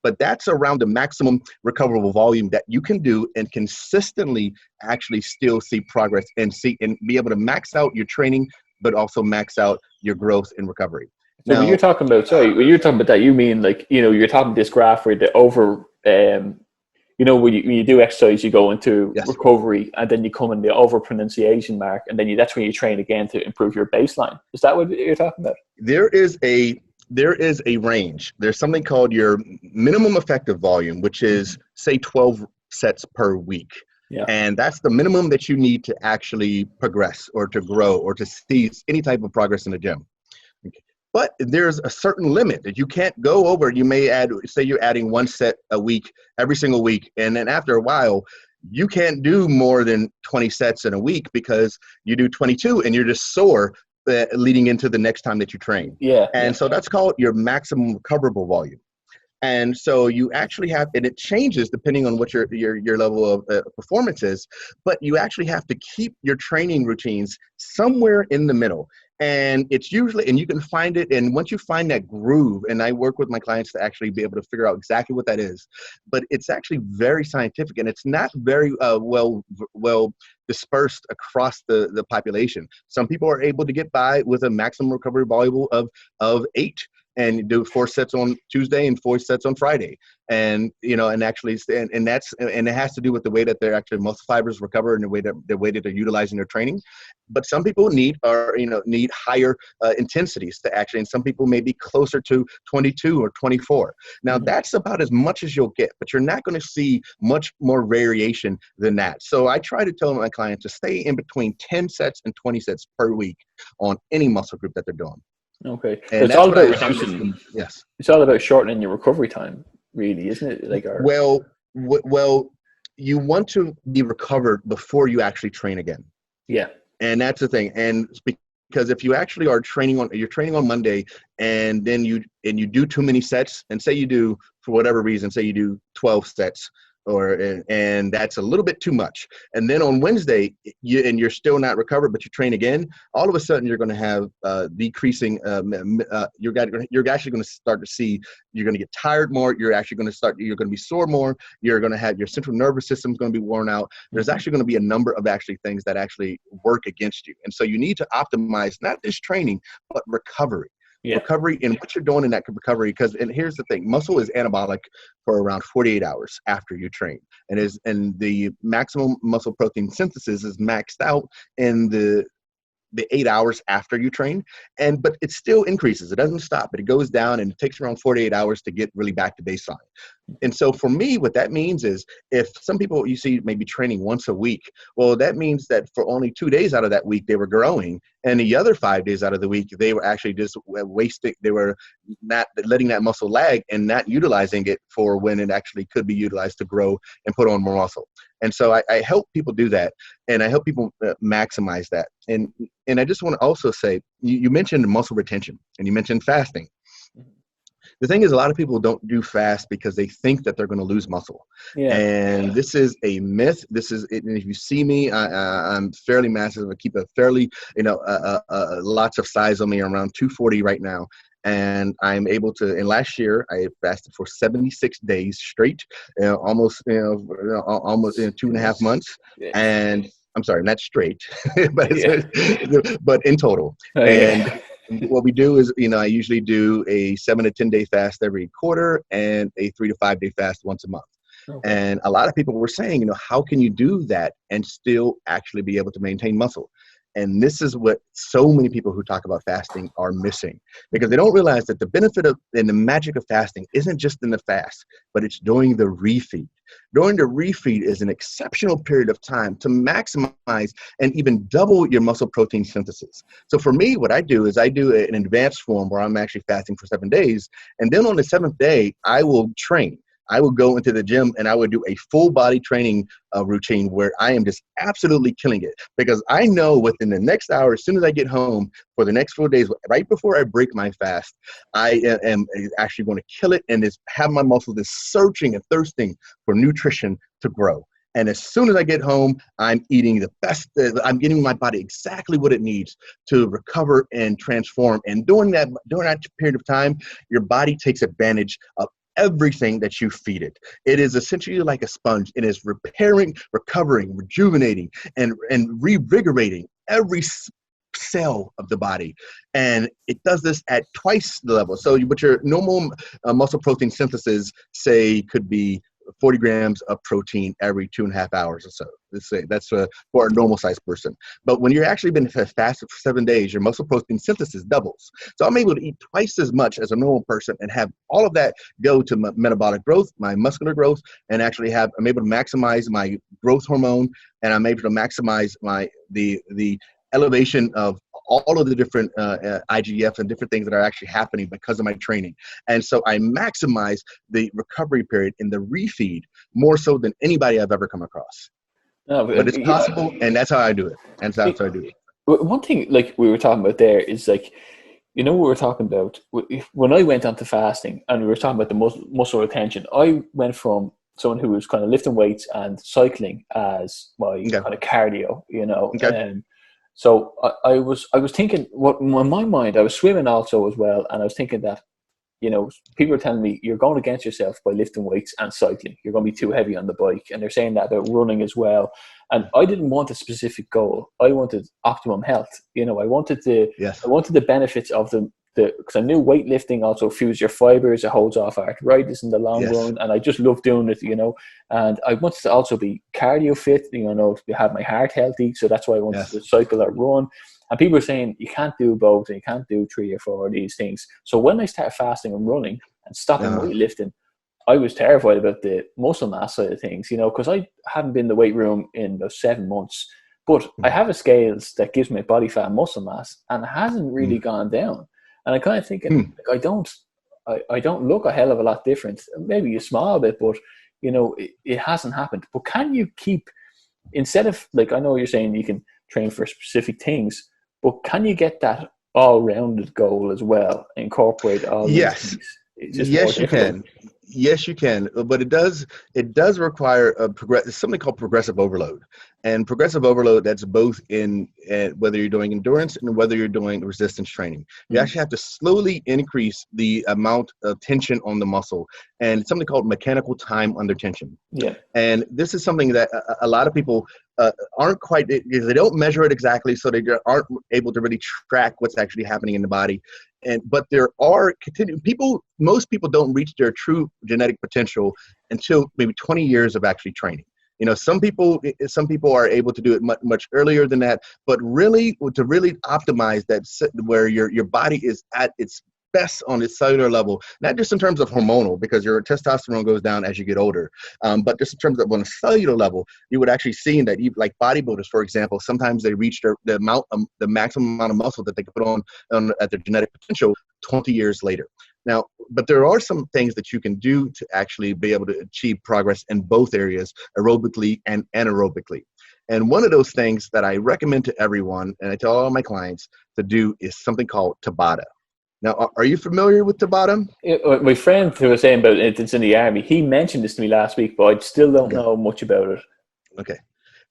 But that's around the maximum recoverable volume that you can do and consistently actually still see progress and be able to max out your training, but also max out your growth and recovery. So when you're talking about that, you mean like, you're talking this graph where the when you do exercise, you go into recovery, and then you come in the over pronunciation mark, and then that's when you train again to improve your baseline. Is that what you're talking about? There is a range. There's something called your minimum effective volume, which is say 12 sets per week. Yeah. And that's the minimum that you need to actually progress or to grow or to see any type of progress in the gym. Okay. But there's a certain limit that you can't go over. You may say you're adding 1 set a week, every single week. And then after a while, you can't do more than 20 sets in a week because you do 22 and you're just sore leading into the next time that you train. So that's called your maximum recoverable volume. And so you actually have, and it changes depending on what your level of performance is, but you actually have to keep your training routines somewhere in the middle. And it's usually, and you can find it, and once you find that groove, and I work with my clients to actually be able to figure out exactly what that is, but it's actually very scientific, and it's not very well dispersed across the population. Some people are able to get by with a maximum recovery volume of 8. And do 4 sets on Tuesday and 4 sets on Friday, and actually, and it has to do with the way that their actual muscle fibers recover and the way that they're utilizing their training. But some people need higher intensities to actually, and some people may be closer to 22 or 24. Now that's about as much as you'll get, but you're not going to see much more variation than that. So I try to tell my clients to stay in between 10 sets and 20 sets per week on any muscle group that they're doing. Okay. And it's all about reducing. Yes. It's all about shortening your recovery time, really, isn't it? Well, you want to be recovered before you actually train again. Yeah. And that's the thing. And because if you actually are training on Monday, and then you do too many sets, and say you do, for whatever reason, say you do 12 sets, and that's a little bit too much. And then on Wednesday, you're still not recovered, but you train again. All of a sudden, you're going to have decreasing. You're actually going to start to see you're going to get tired more. You're going to be sore more. You're going to have your central nervous system is going to be worn out. There's actually going to be a number of things that actually work against you. And so you need to optimize not just training, but recovery. Recovery and what you're doing in that recovery, and here's the thing: muscle is anabolic for around 48 hours after you train, and the maximum muscle protein synthesis is maxed out in the 8 hours after you train, but it still increases. It doesn't stop, but it goes down, and it takes around 48 hours to get really back to baseline. And so for me, what that means is, if some people you see maybe training once a week, well, that means that for only 2 days out of that week, they were growing. And the other 5 days out of the week, they were actually just wasting. They were not letting that muscle lag and not utilizing it for when it actually could be utilized to grow and put on more muscle. And so I help people do that, and I help people maximize that. And I just want to also say, you mentioned muscle retention, and you mentioned fasting. The thing is, a lot of people don't do fast because they think that they're going to lose muscle. And this is a myth. And if you see me, I'm fairly massive. I keep a fairly, lots of size on me, around 240 right now. And I'm able to, and last year I fasted for 76 days straight, almost 2.5 months. And I'm sorry, not straight, but in total. what we do is, I usually do a 7 to 10 day fast every quarter and a 3 to 5 day fast once a month. Okay. And a lot of people were saying, how can you do that and still actually be able to maintain muscle? And this is what so many people who talk about fasting are missing, because they don't realize that the benefit of and the magic of fasting isn't just in the fast, but it's during the refeed. During the refeed is an exceptional period of time to maximize and even double your muscle protein synthesis. So for me, what I do is I do an advanced form where I'm actually fasting for 7 days. And then on the 7th day, I will train. I will go into the gym and I would do a full body training routine where I am just absolutely killing it, because I know within the next hour, as soon as I get home for the next 4 days, right before I break my fast, I am actually going to kill it and just have my muscles just searching and thirsting for nutrition to grow. And as soon as I get home, I'm eating the best. I'm giving my body exactly what it needs to recover and transform. And during that period of time, your body takes advantage of everything that you feed it. It is essentially like a sponge. It is repairing, recovering, rejuvenating, and revigorating every cell of the body. And it does this at twice the level. So what your normal muscle protein synthesis, say, could be 40 grams of protein every 2.5 hours or so. Let's say that's for a normal sized person. But when you're actually been fasted for 7 days, your muscle protein synthesis doubles. So I'm able to eat twice as much as a normal person and have all of that go to my metabolic growth, my muscular growth, and actually I'm able to maximize my growth hormone, and I'm able to maximize the elevation of all of the different IGF and different things that are actually happening because of my training. And so I maximize the recovery period in the refeed more so than anybody I've ever come across. No, but it's possible, and that's how I do it. And that's how I do it. One thing, like we were talking about there, is like, we were talking about when I went on to fasting, and we were talking about the muscle retention. I went from someone who was kind of lifting weights and cycling as my kind of cardio, Okay. So I was thinking, what in my mind, I was swimming also as well, and I was thinking that, people are telling me you're going against yourself by lifting weights and cycling. You're going to be too heavy on the bike, and they're saying that about running as well. And I didn't want a specific goal. I wanted optimum health. I wanted the benefits of because I knew weightlifting also fuels your fibers, it holds off arthritis in the long run, and I just love doing it, and I wanted to also be cardio fit, to have my heart healthy, so that's why I wanted to cycle or run. And people are saying you can't do both, and you can't do 3 or 4 of these things. So when I started fasting and running and stopping weightlifting, I was terrified about the muscle mass side of things, because I haven't been in the weight room in about 7 months, but I have a scales that gives me body fat and muscle mass, and it hasn't really gone down. And I'm kind of thinking, I don't look a hell of a lot different. Maybe a small bit, but it hasn't happened. But can you keep, instead of, like, I know you're saying you can train for specific things, but can you get that all-rounded goal as well? Incorporate all these things. Yes, you can. Yes, you can. But it does require something called progressive overload. And progressive overload, that's both in whether you're doing endurance and whether you're doing resistance training. You actually have to slowly increase the amount of tension on the muscle, and it's something called mechanical time under tension. Yeah. And this is something that a lot of people aren't quite, because they don't measure it exactly, so they aren't able to really track what's actually happening in the body. But there are most people don't reach their true genetic potential until maybe 20 years of actually training. Some people are able to do it much earlier than that, but really to really optimize that, where your body is at its best on its cellular level, not just in terms of hormonal, because your testosterone goes down as you get older, but just in terms of on a cellular level, you would actually see that, like bodybuilders, for example, sometimes they reach the maximum amount of muscle that they can put on at their genetic potential 20 years later. Now, but there are some things that you can do to actually be able to achieve progress in both areas, aerobically and anaerobically. And one of those things that I recommend to everyone, and I tell all my clients to do, is something called Tabata. Now, are you familiar with Tabata? My friend who was saying about it, it's in the army, he mentioned this to me last week, but I still don't know much about it. Okay.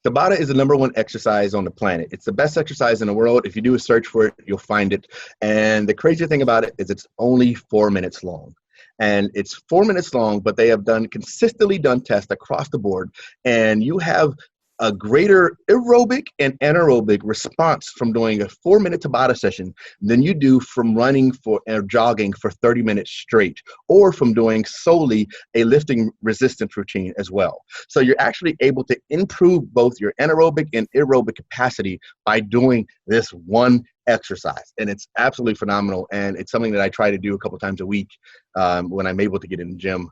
Tabata is the #1 exercise on the planet. It's the best exercise in the world. If you do a search for it, you'll find it. And the crazy thing about it is it's only 4 minutes long. And it's 4 minutes long, but they have consistently done tests across the board. And you have a greater aerobic and anaerobic response from doing a 4-minute Tabata session than you do from running for or jogging for 30 minutes straight, or from doing solely a lifting resistance routine as well. So you're actually able to improve both your anaerobic and aerobic capacity by doing this one exercise. And it's absolutely phenomenal. And it's something that I try to do a couple times a week when I'm able to get in the gym.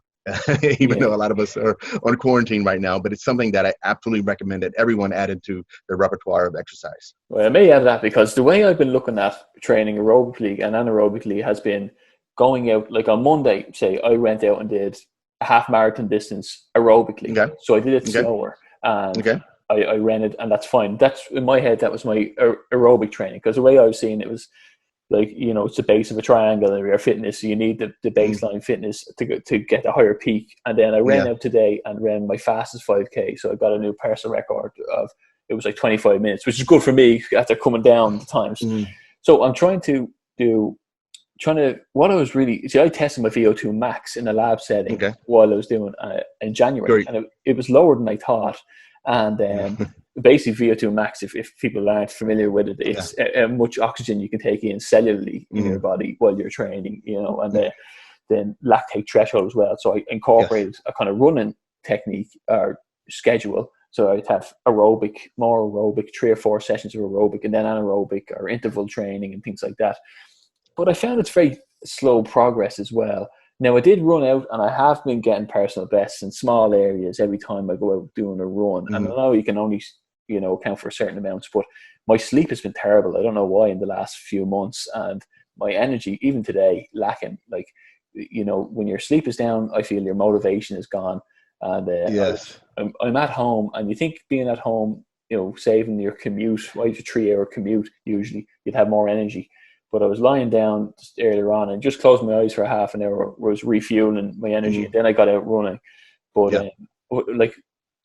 Even though a lot of us are on quarantine right now, but it's something that I absolutely recommend that everyone add into their repertoire of exercise. Well, I may add that because the way I've been looking at training aerobically and anaerobically has been going out, like on Monday, say I went out and did a half marathon distance aerobically. Okay. So I did it slower and Okay. I ran it, and that's fine. That's in my head, that was my aerobic training, because the way I was seeing it was like, you know, it's the base of a triangle of your fitness. So you need the baseline fitness to get a higher peak. And then I ran out today and ran my fastest 5K. So I got a new personal record of, it was like 25 minutes, which is good for me after coming down the times. So I'm trying to what I was really, see, I tested my VO2 max in a lab setting while I was doing in January. And it was lower than I thought. And basically VO2 max, if people aren't familiar with it, it's how much oxygen you can take in cellularly in your body while you're training, you know, and then lactate threshold as well. So I incorporated a kind of running technique or schedule. So I'd have more aerobic, 3 or 4 sessions of aerobic, and then anaerobic or interval training and things like that. But I found it's very slow progress as well. Now, I did run out, and I have been getting personal bests in small areas every time I go out doing a run. And I know you can only, you know, account for certain amounts, but my sleep has been terrible. I don't know why in the last few months, and my energy, even today, lacking. Like, you know, when your sleep is down, I feel your motivation is gone. And I'm at home, and you think being at home, you know, saving your commute, a 3-hour commute, usually you'd have more energy. But I was lying down just earlier on and just closed my eyes for half an hour, was refueling my energy, and then I got out running. But like,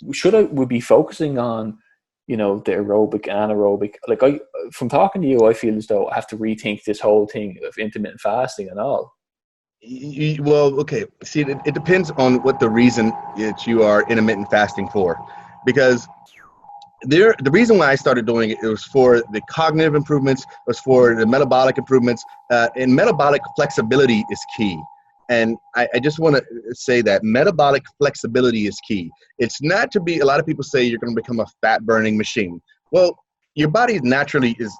would be focusing on, you know, the aerobic and anaerobic? Like, from talking to you, I feel as though I have to rethink this whole thing of intermittent fasting and all. Well, okay. See, it depends on what the reason that you are intermittent fasting for, because the reason why I started doing it was for the cognitive improvements, was for the metabolic improvements, and metabolic flexibility is key. And I just want to say that metabolic flexibility is key. It's not to be, a lot of people say you're going to become a fat burning machine. Well, your body naturally is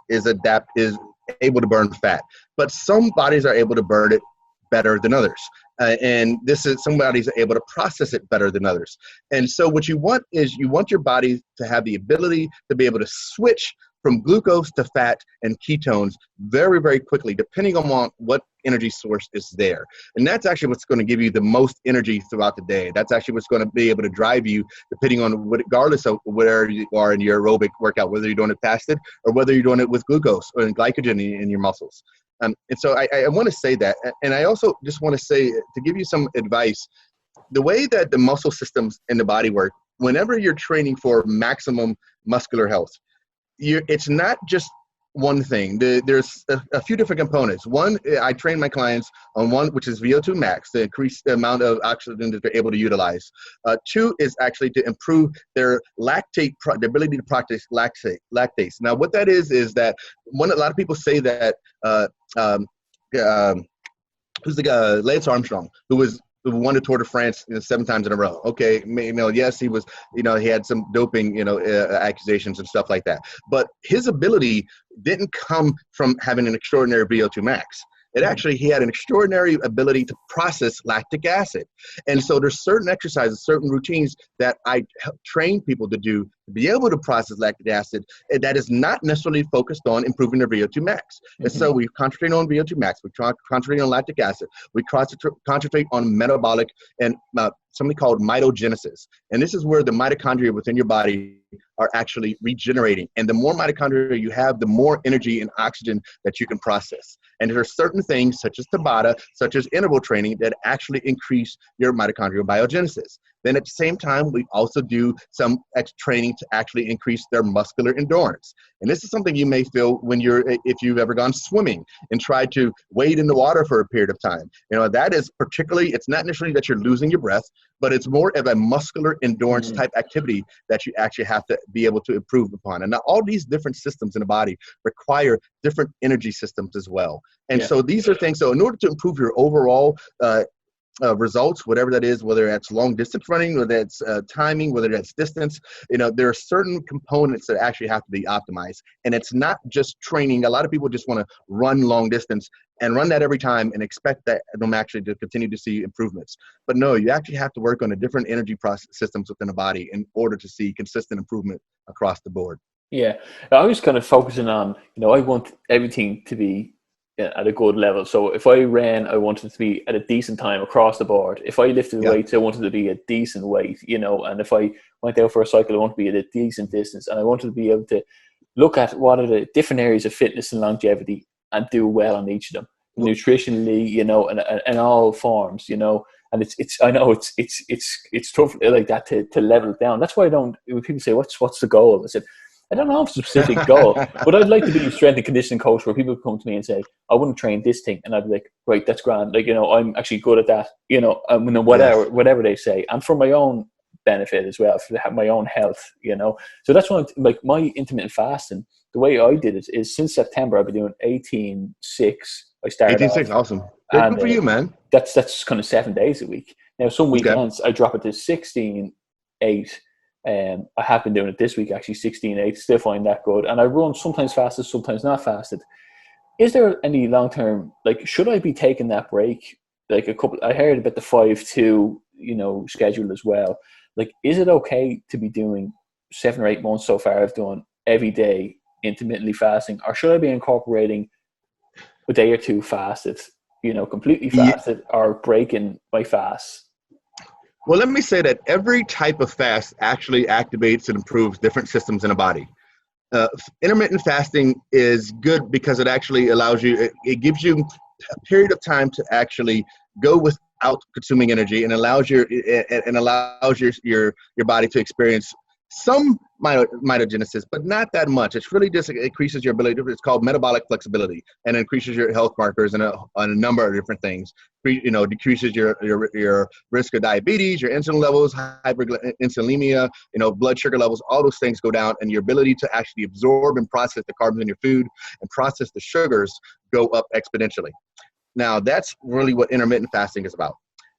able to burn fat, but some bodies are able to burn it better than others. And somebody's able to process it better than others. And so what you want is you want your body to have the ability to be able to switch from glucose to fat and ketones very, very quickly, depending on what energy source is there. And that's actually what's going to give you the most energy throughout the day. That's actually what's going to be able to drive you, depending on regardless of where you are in your aerobic workout, whether you're doing it fasted or whether you're doing it with glucose or glycogen in your muscles. And so I want to say that. And I also just want to say, to give you some advice, the way that the muscle systems in the body work, whenever you're training for maximum muscular health, it's not just one thing. There's a few different components. One, I train my clients on one, which is VO2 max, to increase the amount of oxygen that they're able to utilize. 2 is actually to improve their the ability to process lactase. Now, what that is that a lot of people say that who's the guy, Lance Armstrong, who won the Tour de France 7 times in a row. Okay, you know, yes, he was, you know, he had some doping, you know, accusations and stuff like that. But his ability didn't come from having an extraordinary VO2 max. He had an extraordinary ability to process lactic acid. And so there's certain exercises, certain routines that I train people to do to be able to process lactic acid, and that is not necessarily focused on improving their VO2 max. And so we concentrate on VO2 max, we concentrate on lactic acid, we concentrate on metabolic and something called mitogenesis. And this is where the mitochondria within your body are actually regenerating. And the more mitochondria you have, the more energy and oxygen that you can process. And there are certain things such as Tabata, such as interval training, that actually increase your mitochondrial biogenesis. Then at the same time, we also do some training to actually increase their muscular endurance. And this is something you may feel when if you've ever gone swimming and tried to wade in the water for a period of time. That is particularly, it's not necessarily that you're losing your breath, but it's more of a muscular endurance type activity that you actually have to be able to improve upon. And now all these different systems in the body require different energy systems as well. And so these are things, so in order to improve your overall results, whatever that is, whether that's long distance running, whether that's timing, whether that's distance, there are certain components that actually have to be optimized. And it's not just training. A lot of people just want to run long distance and run that every time and expect that them actually to continue to see improvements. But no, you actually have to work on the different energy process systems within the body in order to see consistent improvement across the board. Yeah, I was kind of focusing on, I want everything to be at a good level. So if I ran, I wanted to be at a decent time across the board. If I lifted weights, I wanted to be a decent weight, and if I went out for a cycle, I want to be at a decent distance, and I wanted to be able to look at what are the different areas of fitness and longevity and do well on each of them, nutritionally, in all forms, and it's I know it's tough like that to level it down. That's why when people say, what's the goal? I said, I don't have a specific goal, but I'd like to be a strength and conditioning coach where people come to me and say, I want to train this thing. And I'd be like, right, that's grand. Like, I'm actually good at that, whatever they say. And for my own benefit as well, for my own health, So that's why like my intermittent fasting, the way I did it is since September, I've been doing 18-6. I started 18-6, awesome. Good for you, man. That's kind of 7 days a week. Now, some weekends I drop it to 16-8. I have been doing it this week, actually 16-8, still find that good. And I run sometimes fasted, sometimes not fasted. Is there any long-term, like, should I be taking that break? Like I heard about the 5-2, schedule as well. Like, is it okay to be doing 7 or 8 months so far I've done every day intermittently fasting, or should I be incorporating a day or two fasted, completely fasted or breaking my fast? Well, let me say that every type of fast actually activates and improves different systems in the body. Intermittent fasting is good because it actually allows you, it gives you a period of time to actually go without consuming energy and allows your body to experience some mitogenesis, but not that much. It's really just increases your ability. It's called metabolic flexibility, and increases your health markers and on a number of different things. Decreases your risk of diabetes, your insulin levels, hyperinsulinemia, blood sugar levels. All those things go down, and your ability to actually absorb and process the carbs in your food and process the sugars go up exponentially. Now, that's really what intermittent fasting is about.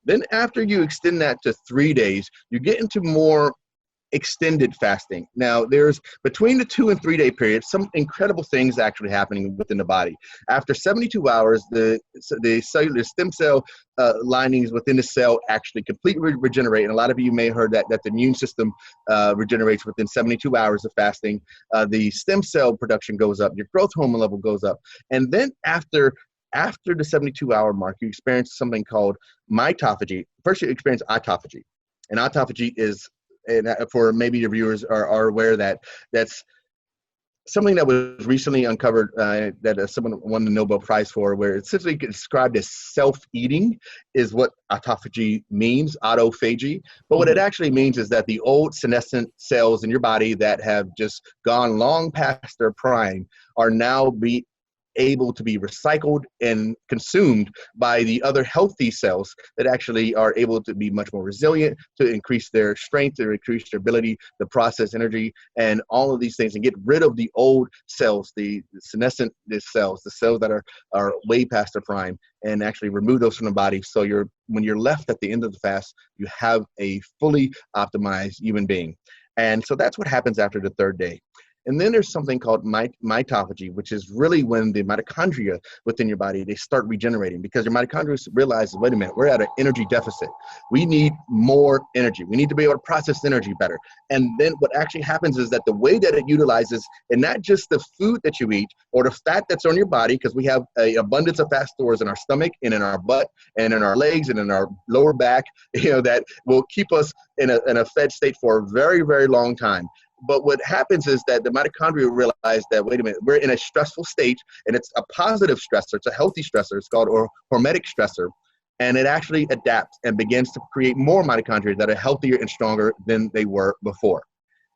Then after you extend that to 3 days, you get into more extended fasting. Now, there's between the 2 and 3 day period, some incredible things actually happening within the body. After 72 hours, the cellular stem cell linings within the cell actually completely regenerate. And a lot of you may have heard that the immune system regenerates within 72 hours of fasting. The stem cell production goes up, your growth hormone level goes up. And then after the 72-hour mark, you experience something called mitophagy. First, you experience autophagy. And autophagy is, and for maybe your viewers are aware that that's something that was recently uncovered that someone won the Nobel Prize for, where it's essentially described as self-eating is what autophagy means, autophagy. But what it actually means is that the old senescent cells in your body that have just gone long past their prime are now able to be recycled and consumed by the other healthy cells that actually are able to be much more resilient, to increase their strength, to increase their ability to process energy, and all of these things, and get rid of the old cells, the senescent cells, the cells that are way past their prime, and actually remove those from the body. So when you're left at the end of the fast, you have a fully optimized human being. And so that's what happens after the 3rd day. And then there's something called mitophagy, which is really when the mitochondria within your body, they start regenerating, because your mitochondria realizes, wait a minute, we're at an energy deficit. We need more energy. We need to be able to process energy better. And then what actually happens is that the way that it utilizes, and not just the food that you eat or the fat that's on your body, because we have an abundance of fat stores in our stomach and in our butt and in our legs and in our lower back, that will keep us in a fed state for a very, very long time. But what happens is that the mitochondria realize that, wait a minute, we're in a stressful state, and it's a positive stressor. It's a healthy stressor. It's called hormetic stressor. and it actually adapts and begins to create more mitochondria that are healthier and stronger than they were before.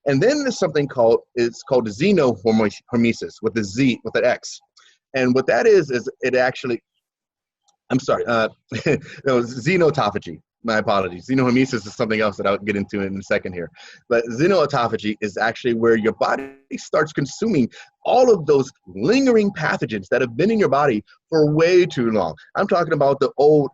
And then there's something called xenohomeostasis with an X. And what that is it actually, I'm sorry, no, xenotophagy. My apologies. Xenohomeostasis is something else that I'll get into in a second here. But xenotophagy is actually where your body starts consuming all of those lingering pathogens that have been in your body for way too long. I'm talking about the old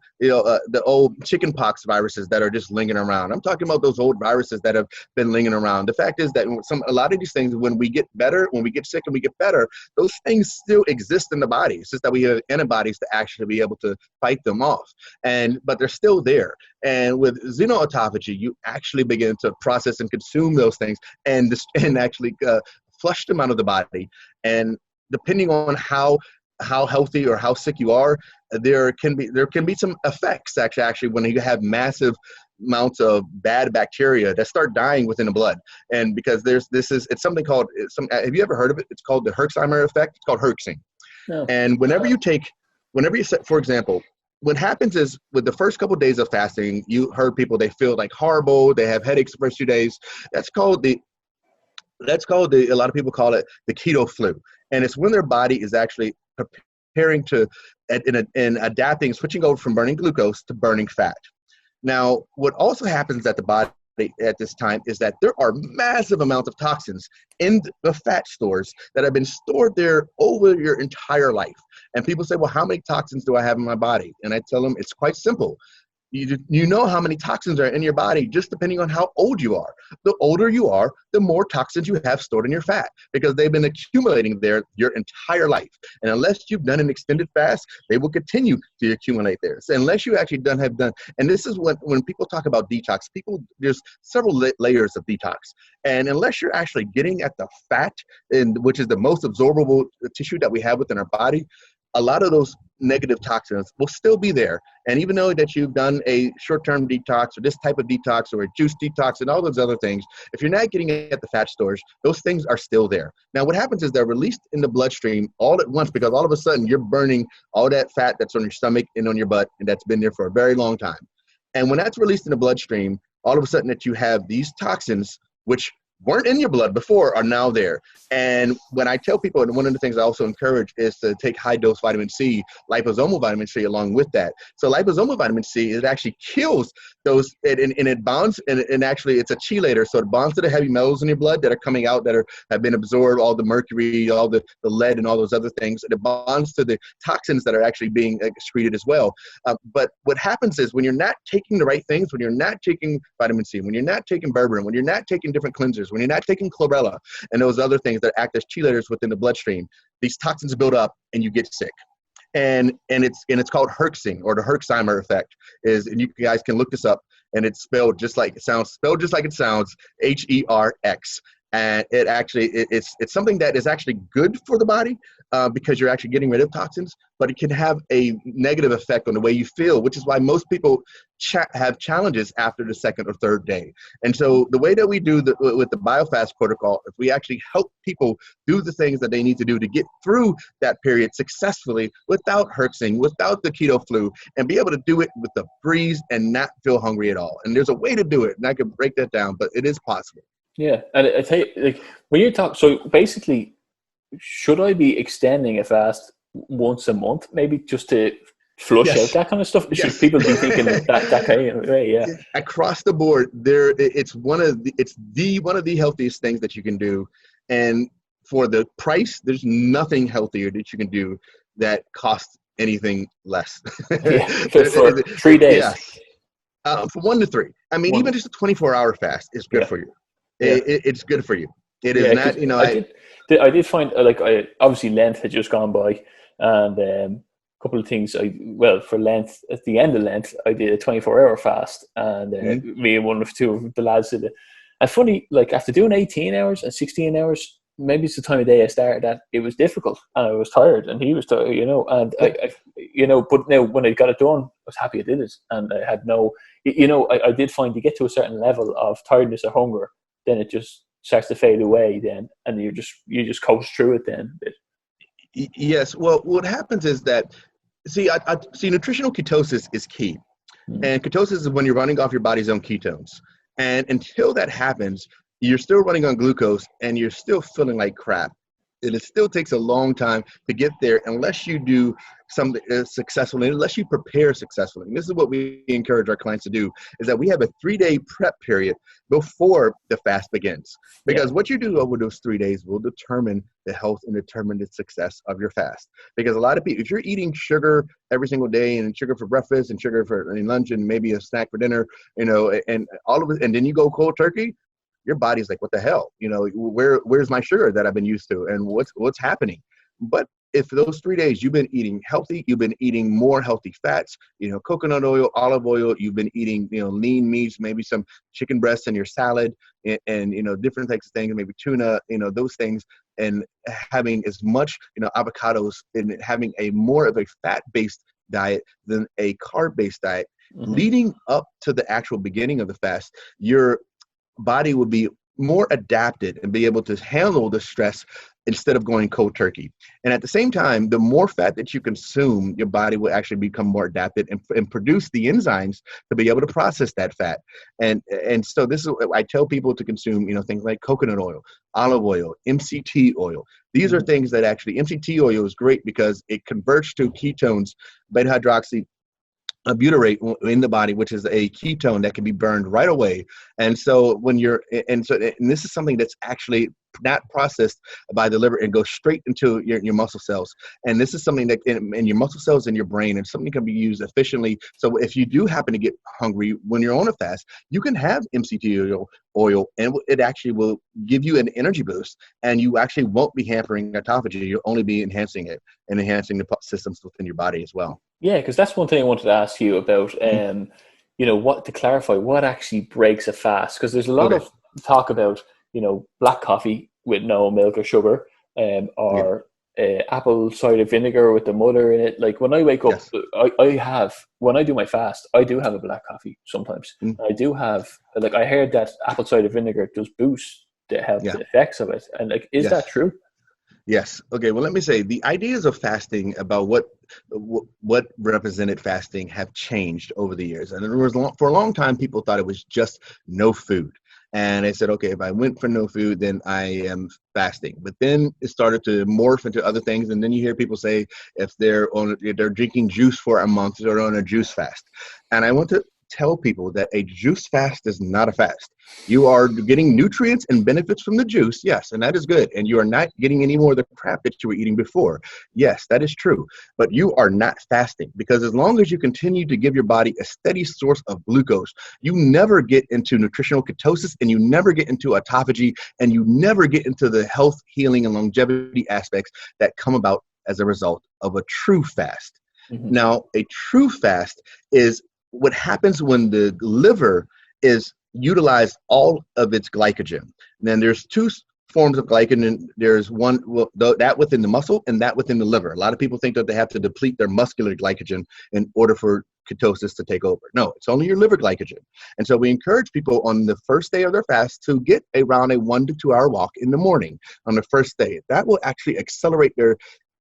chickenpox viruses that are just lingering around. I'm talking about those old viruses that have been lingering around. The fact is that a lot of these things, when we get sick and we get better, those things still exist in the body. It's just that we have antibodies to actually be able to fight them off. But they're still there. And with xenotophagy, you actually begin to process and consume those things and actually flush them out of the body. And depending on how healthy or how sick you are, there can be some effects actually when you have massive amounts of bad bacteria that start dying within the blood. And because it's something called have you ever heard of it? It's called the Herxheimer effect. It's called herxing. No. And whenever you for example, what happens is with the first couple of days of fasting, you heard people, they feel like horrible, they have headaches the first 2 days. That's called a lot of people call it the keto flu. And it's when their body is actually preparing and adapting, switching over from burning glucose to burning fat. Now, what also happens at the body at this time is that there are massive amounts of toxins in the fat stores that have been stored there over your entire life. And people say, well, how many toxins do I have in my body? And I tell them it's quite simple. You know how many toxins are in your body just depending on how old you are. The older you are, the more toxins you have stored in your fat because they've been accumulating there your entire life. And unless you've done an extended fast, they will continue to accumulate there. So unless you actually have done, and this is when people talk about detox, there's several layers of detox. And unless you're actually getting at the fat, which is the most absorbable tissue that we have within our body, a lot of those negative toxins will still be there. And even though that you've done a short-term detox or this type of detox or a juice detox and all those other things, if you're not getting at the fat stores, those things are still there. Now, what happens is they're released in the bloodstream all at once because all of a sudden you're burning all that fat that's on your stomach and on your butt and that's been there for a very long time. And when that's released in the bloodstream, all of a sudden that you have these toxins, which weren't in your blood before, are now there. And when I tell people, and one of the things I also encourage is to take high dose vitamin C, liposomal vitamin C along with that. So liposomal vitamin C, it actually kills those, and it bonds, and actually it's a chelator. So it bonds to the heavy metals in your blood that are coming out that have been absorbed, all the mercury, all the lead and all those other things. And it bonds to the toxins that are actually being excreted as well. But what happens is when you're not taking the right things, when you're not taking vitamin C, when you're not taking berberine, when you're not taking different cleansers, when you're not taking chlorella and those other things that act as chelators within the bloodstream, these toxins build up and you get sick. And it's called herxing, or the Herxheimer effect. And you guys can look this up, and it's spelled just like it sounds, Herx. And it's something that is actually good for the body because you're actually getting rid of toxins, but it can have a negative effect on the way you feel, which is why most people have challenges after the second or third day. And so the way that we do with the BioFast protocol is we actually help people do the things that they need to do to get through that period successfully without herxing, without the keto flu, and be able to do it with the breeze and not feel hungry at all. And there's a way to do it, and I could break that down, but it is possible. Yeah, and I tell you, like when you talk, so basically, should I be extending a fast once a month, maybe just to flush out that kind of stuff? Should people be thinking that kind of way? Yeah. Across the board, it's one of the healthiest things that you can do, and for the price, there's nothing healthier that you can do that costs anything less. Yeah, for 3 days. Yeah. From 1 to 3. I mean, even just a 24-hour fast is good for you. It's good for you. It is not, I did find, obviously Lent had just gone by, and a couple of things. For Lent, at the end of Lent, I did a 24-hour fast, and me and one of two of the lads did it. And funny, like after doing 18 hours and 16 hours, maybe it's the time of day I started that, it was difficult, and I was tired, and he was tired, and but now when I got it done, I was happy I did it, and I had I did find you get to a certain level of tiredness or hunger, then it just starts to fade away then, and you just coast through it then a bit. Yes. Well, what happens is that, see, nutritional ketosis is key. And ketosis is when you're running off your body's own ketones. And until that happens, you're still running on glucose and you're still feeling like crap. And it still takes a long time to get there unless you do something successfully, unless you prepare successfully. And this is what we encourage our clients to do, is that we have a 3-day prep period before the fast begins. Because what you do over those 3 days will determine the health and determine the success of your fast. Because a lot of people, if you're eating sugar every single day and sugar for breakfast and sugar for lunch and maybe a snack for dinner, and all of it, and then you go cold turkey, your body's like, what the hell? Where's my sugar that I've been used to, and what's happening? But if those 3 days you've been eating healthy, you've been eating more healthy fats, coconut oil, olive oil, you've been eating, lean meats, maybe some chicken breasts in your salad, and different types of things, maybe tuna, those things, and having as much, avocados, and having a more of a fat-based diet than a carb-based diet, leading up to the actual beginning of the fast, your body will be more adapted and be able to handle the stress instead of going cold turkey. And at the same time, the more fat that you consume, your body will actually become more adapted and produce the enzymes to be able to process that fat. And so this is what I tell people to consume, things like coconut oil, olive oil, MCT oil. These are things that actually, MCT oil is great because it converts to ketones, beta hydroxy butyrate in the body, which is a ketone that can be burned right away. And so and this is something that's actually not processed by the liver and goes straight into your muscle cells. And this is something that in your muscle cells in your brain, and something can be used efficiently. So if you do happen to get hungry when you're on a fast, you can have MCT oil, and it actually will give you an energy boost, and you actually won't be hampering autophagy. You'll only be enhancing it and enhancing the systems within your body as well. Yeah, because that's one thing I wanted to ask you about, what to clarify, what actually breaks a fast? Because there's a lot of talk about, black coffee with no milk or sugar, or apple cider vinegar with the mother in it. Like when I wake up, when I do my fast, I do have a black coffee sometimes. I do have, I heard that apple cider vinegar does boost the health effects of it. And is that true? Yes. Okay. Well, let me say the ideas of fasting about what represented fasting have changed over the years. And for a long time, people thought it was just no food. And I said, okay, if I went for no food, then I am fasting. But then it started to morph into other things. And then you hear people say if they're drinking juice for a month, they're on a juice fast. And I want to tell people that a juice fast is not a fast. You are getting nutrients and benefits from the juice, yes, and that is good. And you are not getting any more of the crap that you were eating before. Yes, that is true. But you are not fasting, because as long as you continue to give your body a steady source of glucose, you never get into nutritional ketosis, and you never get into autophagy, and you never get into the health, healing, and longevity aspects that come about as a result of a true fast. Now, a true fast is what happens when the liver is utilized all of its glycogen. And then there's two forms of glycogen. There's one, that within the muscle and that within the liver. A lot of people think that they have to deplete their muscular glycogen in order for ketosis to take over. No, it's only your liver glycogen. And so we encourage people on the first day of their fast to get around a 1 to 2 hour walk in the morning on the first day. That will actually accelerate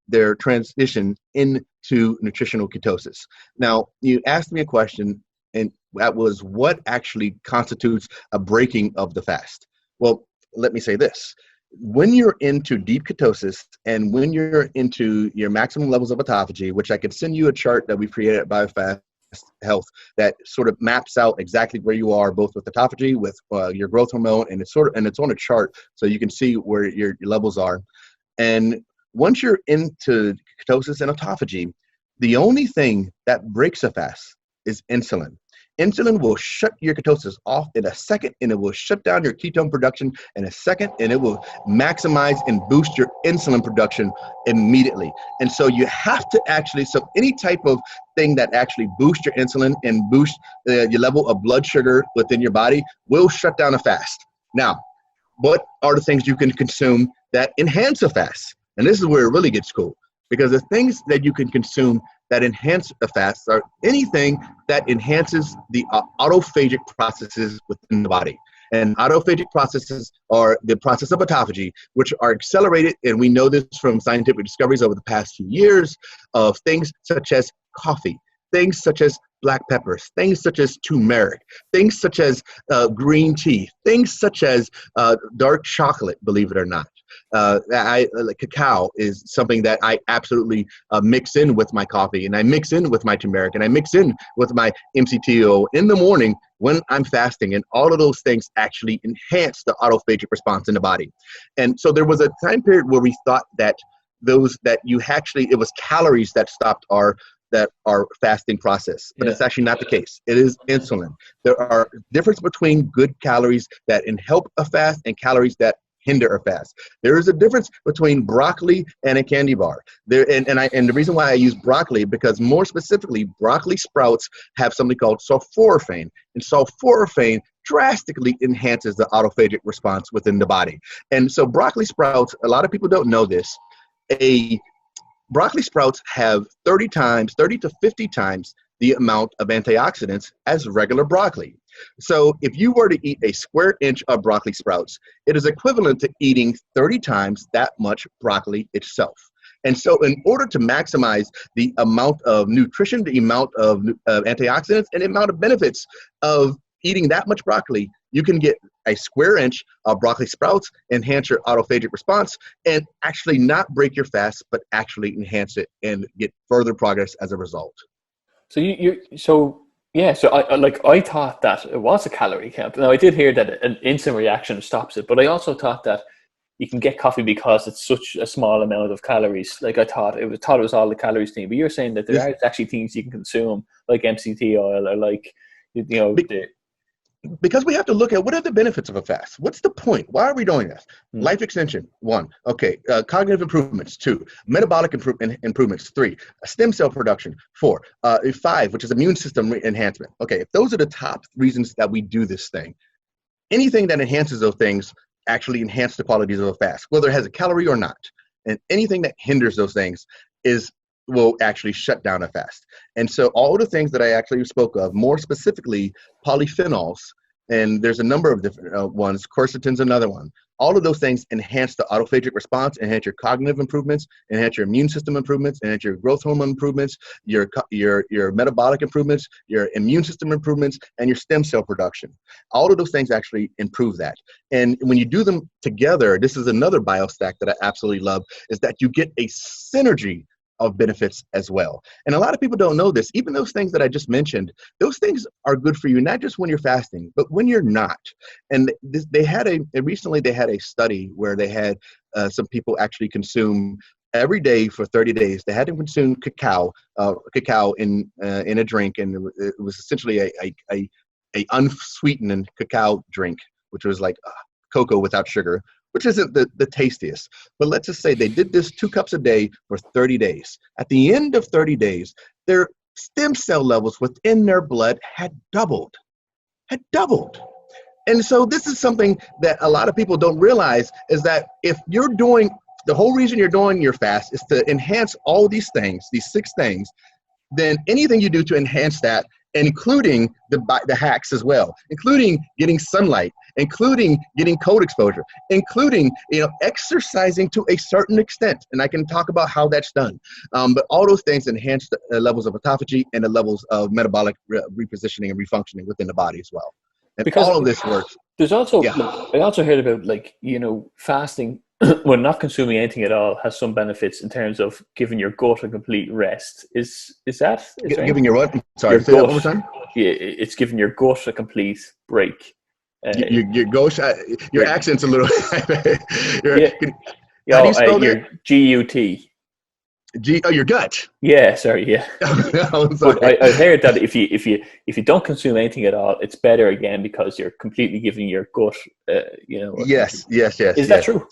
their transition into nutritional ketosis. Now, you asked me a question, and that was what actually constitutes a breaking of the fast. Well, let me say this. When you're into deep ketosis and when you're into your maximum levels of autophagy, which I could send you a chart that we created at BioFast Health that sort of maps out exactly where you are, both with autophagy, with your growth hormone, and it's on a chart so you can see where your levels are. And once you're into ketosis and autophagy, the only thing that breaks a fast is insulin. Insulin will shut your ketosis off in a second, and it will shut down your ketone production in a second, and it will maximize and boost your insulin production immediately. And so you have to so any type of thing that actually boosts your insulin and boosts your level of blood sugar within your body will shut down a fast. Now, what are the things you can consume that enhance a fast? And this is where it really gets cool, because the things that you can consume that enhance a fast are anything that enhances the autophagic processes within the body. And autophagic processes are the process of autophagy, which are accelerated, and we know this from scientific discoveries over the past few years, of things such as coffee, things such as black peppers, things such as turmeric, things such as green tea, things such as dark chocolate, believe it or not. Like cacao is something that I absolutely mix in with my coffee, and I mix in with my turmeric, and I mix in with my MCT oil in the morning when I'm fasting, and all of those things actually enhance the autophagic response in the body. And so there was a time period where we thought that it was calories that stopped our fasting process, but it's actually not the case. It is insulin. There are difference between good calories that help a fast and calories that hinder a fast. There is a difference between broccoli and a candy bar. And the reason why I use broccoli, because more specifically, broccoli sprouts have something called sulforaphane, and sulforaphane drastically enhances the autophagic response within the body. And so broccoli sprouts, a lot of people don't know this, broccoli sprouts have 30 to 50 times the amount of antioxidants as regular broccoli. So if you were to eat a square inch of broccoli sprouts, it is equivalent to eating 30 times that much broccoli itself. And so in order to maximize the amount of nutrition, the amount of antioxidants, and the amount of benefits of eating that much broccoli, you can get a square inch of broccoli sprouts, enhance your autophagic response, and actually not break your fast, but actually enhance it and get further progress as a result. So I thought that it was a calorie count. Now I did hear that an insulin reaction stops it, but I also thought that you can get coffee because it's such a small amount of calories. Like I thought it was all the calories thing, but you're saying that there are actually things you can consume like MCT oil or like because we have to look at what are the benefits of a fast. What's the point? Why are we doing this? Life extension, 1. Okay, cognitive improvements, 2. Metabolic improvements, 3. Stem cell production, 4. 5, which is immune system enhancement. Okay, if those are the top reasons that we do this thing, anything that enhances those things actually enhance the qualities of a fast, whether it has a calorie or not. And anything that hinders those things will actually shut down a fast. And so all the things that I actually spoke of, more specifically polyphenols, and there's a number of different ones, quercetin's another one. All of those things enhance the autophagic response, enhance your cognitive improvements, enhance your immune system improvements, enhance your growth hormone improvements, your metabolic improvements, your immune system improvements, and your stem cell production. All of those things actually improve that. And when you do them together, this is another biostack that I absolutely love, is that you get a synergy of benefits as well. And a lot of people don't know this. Even those things that I just mentioned, those things are good for you, not just when you're fasting, but when you're not. And recently they had a study where they had some people actually consume every day for 30 days. They had to consume cacao in a drink, and it was essentially a unsweetened cacao drink, which was like cocoa without sugar, which isn't the tastiest. But let's just say they did this 2 cups a day for 30 days. At the end of 30 days, their stem cell levels within their blood had doubled. And so this is something that a lot of people don't realize, is that if you're doing, the whole reason you're doing your fast is to enhance all these things, these 6 things, then anything you do to enhance that, including the hacks as well, including getting sunlight, including getting cold exposure, including exercising to a certain extent, and I can talk about how that's done. But all those things enhance the levels of autophagy and the levels of metabolic repositioning and refunctioning within the body as well. And because all of this works. There's also I also heard about fasting when not consuming anything at all has some benefits in terms of giving your gut a complete rest. Is that giving your what? Sorry, say that one more time. Yeah, it's giving your gut a complete break. Your gut, your accent's a little. How do you spell that? Your GUT. Your gut. Yeah, sorry. Yeah. I'm sorry. But I've heard that if you don't consume anything at all, it's better again because you're completely giving your gut. Yes. Is that true?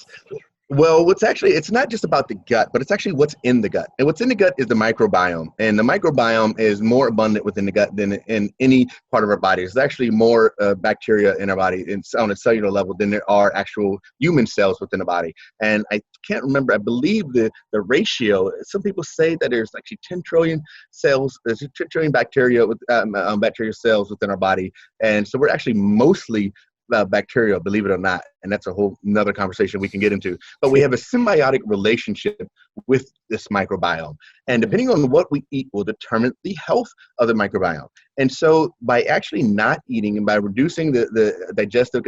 Well, it's not just about the gut, but it's actually what's in the gut. And what's in the gut is the microbiome. And the microbiome is more abundant within the gut than in any part of our body. There's actually more bacteria in our body on a cellular level than there are actual human cells within the body. And I can't remember, I believe the ratio, some people say that there's actually 10 trillion cells, there's 10 trillion bacteria with bacterial cells within our body. And so we're actually mostly bacteria, believe it or not, and that's a whole another conversation we can get into. But we have a symbiotic relationship with this microbiome, and depending on what we eat will determine the health of the microbiome. And so by actually not eating and by reducing the digestive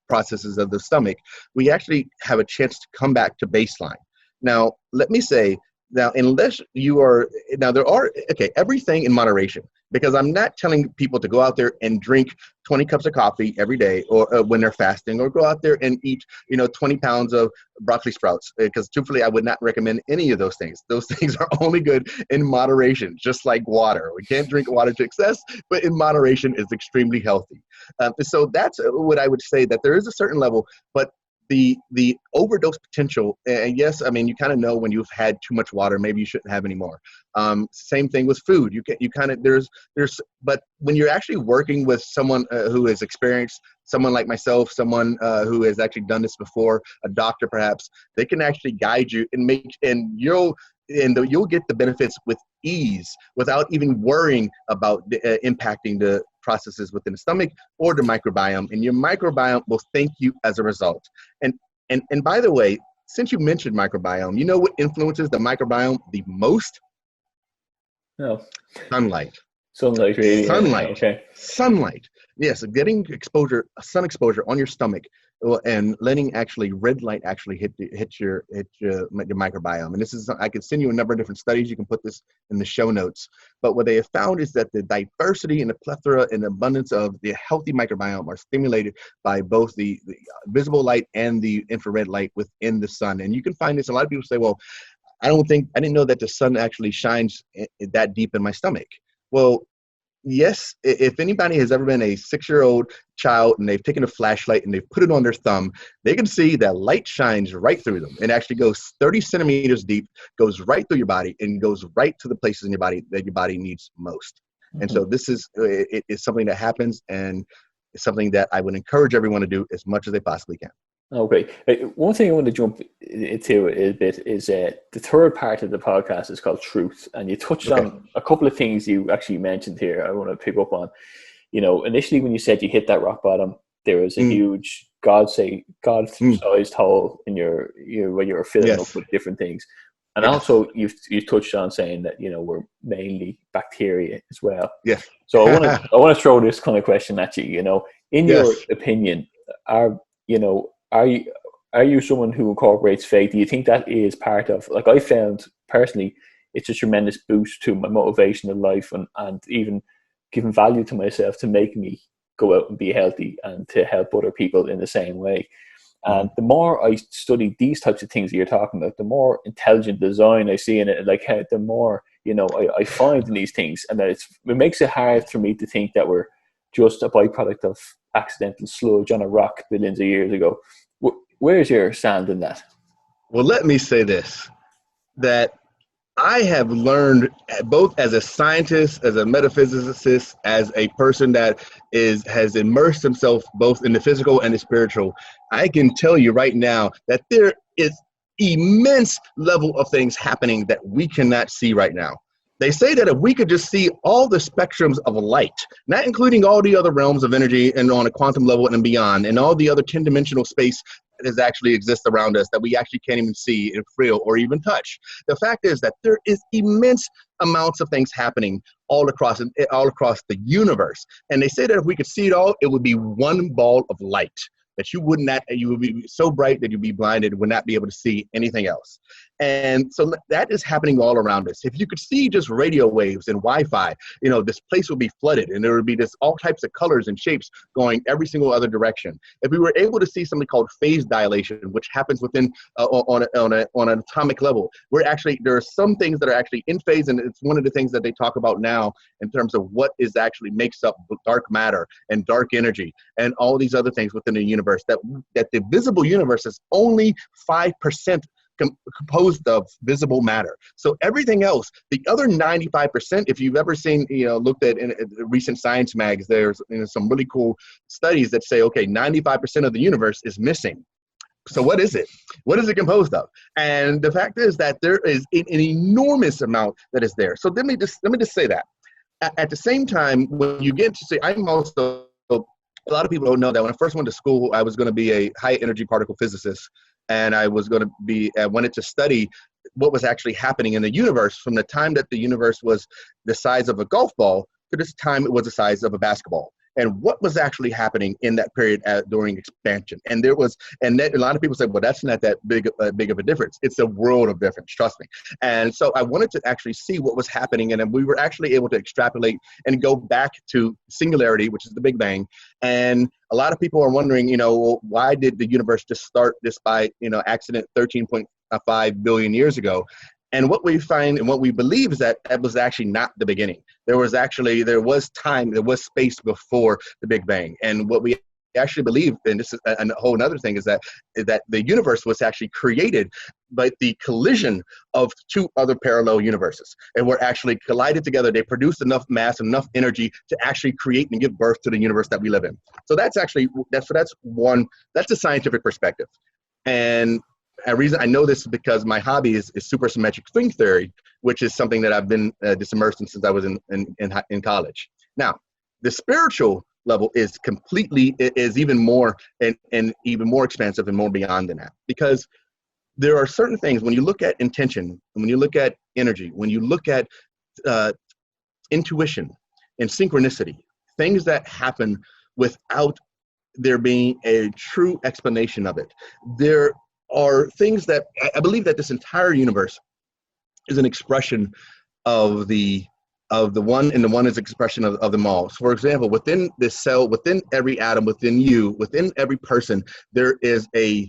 processes of the stomach, we actually have a chance to come back to baseline. Now, let me say, now, unless you are, now there are, okay, everything in moderation, because I'm not telling people to go out there and drink 20 cups of coffee every day or when they're fasting, or go out there and eat, 20 pounds of broccoli sprouts, because truthfully, I would not recommend any of those things. Those things are only good in moderation, just like water. We can't drink water to excess, but in moderation is extremely healthy. So that's what I would say, that there is a certain level, but the overdose potential, and yes, I mean, you kind of know when you've had too much water, maybe you shouldn't have any more. Same thing with food. You kind of, but when you're actually working with someone who has experienced, someone like myself, someone who has actually done this before, a doctor perhaps, they can actually guide you and you'll get the benefits with ease without even worrying about impacting the processes within the stomach or the microbiome, and your microbiome will thank you as a result. And by the way, since you mentioned microbiome, you know what influences the microbiome the most? No. Sunlight. Sunlight, really. Sunlight. Okay. Sunlight. Yes, getting sun exposure on your stomach, and letting actually red light actually hit your microbiome. And this is, I can send you a number of different studies. You can put this in the show notes. But what they have found is that the diversity and the plethora and abundance of the healthy microbiome are stimulated by both the visible light and the infrared light within the sun. And you can find this. A lot of people say, well, I didn't know that the sun actually shines that deep in my stomach. Well, yes, if anybody has ever been a 6-year-old child and they've taken a flashlight and they've put it on their thumb, they can see that light shines right through them. It actually goes 30 centimeters deep, goes right through your body, and goes right to the places in your body that your body needs most. Mm-hmm. And so this is something that happens, and it's something that I would encourage everyone to do as much as they possibly can. Okay. One thing I want to jump into a bit is the third part of the podcast is called Truth. And you touched on a couple of things you actually mentioned here I want to pick up on. Initially when you said you hit that rock bottom, there was a huge God-sized hole in your where you were filling up with different things. And also you touched on saying that, we're mainly bacteria as well. Yeah. So I want to throw this kind of question at you, in your opinion, are you someone who incorporates faith? Do you think that is part of, like I found personally, it's a tremendous boost to my motivation in life and even giving value to myself to make me go out and be healthy and to help other people in the same way. And the more I study these types of things that you're talking about, the more intelligent design I see in it, like the more, I find in these things. And that it makes it hard for me to think that we're just a byproduct of accidental sludge on a rock billions of years ago. Where's your stand in that? Well, let me say this, that I have learned both as a scientist, as a metaphysicist, as a person that has immersed himself both in the physical and the spiritual. I can tell you right now that there is immense level of things happening that we cannot see right now. They say that if we could just see all the spectrums of light, not including all the other realms of energy and on a quantum level and beyond, and all the other 10-dimensional space that actually exists around us that we actually can't even see and feel or even touch. The fact is that there is immense amounts of things happening all across the universe. And they say that if we could see it all, it would be one ball of light. That you would be so bright that you'd be blinded and would not be able to see anything else. And so that is happening all around us. If you could see just radio waves and Wi-Fi, this place would be flooded and there would be all types of colors and shapes going every single other direction. If we were able to see something called phase dilation, which happens within on an atomic level, there are some things that are actually in phase, and it's one of the things that they talk about now in terms of what makes up dark matter and dark energy and all these other things within the universe. That the visible universe is only 5% composed of visible matter. So everything else, the other 95%, if you've ever seen, looked at in recent science mags, there's some really cool studies that say, okay, 95% of the universe is missing. So what is it? What is it composed of? And the fact is that there is an enormous amount that is there. So let me just say that. At the same time, when you get to say, I'm also A lot of people don't know that when I first went to school, I was going to be a high energy particle physicist, and I was going to be, I wanted to study what was actually happening in the universe from the time that the universe was the size of a golf ball to this time it was the size of a basketball. And what was actually happening in that period during expansion. And there was, and that, a lot of people said, well, that's not that big of a difference. It's a world of difference, trust me. And so I wanted to actually see what was happening. And then we were actually able to extrapolate and go back to singularity, which is the Big Bang. And a lot of people are wondering, you know, well, why did the universe just start this by, you know, accident 13.5 billion years ago? And what we find and what we believe is that that was actually not the beginning. There was time, there was space before the Big Bang. And what we actually believe, and this is a whole other thing, is that the universe was actually created by the collision of two other parallel universes. And were actually collided together. They produced enough mass, enough energy to actually create and give birth to the universe that we live in. So that's actually, that's a scientific perspective. And a reason I know this is because my hobby is supersymmetric string theory, which is something that I've been immersed in since I was in college. Now, the spiritual level is even more and even more expansive and more beyond than that, because there are certain things when you look at intention, when you look at energy, when you look at intuition and synchronicity, things that happen without there being a true explanation of it. There are things that I believe that this entire universe is an expression of the one, and the one is expression of them all. So for example, within this cell, within every atom, within you, within every person, there is a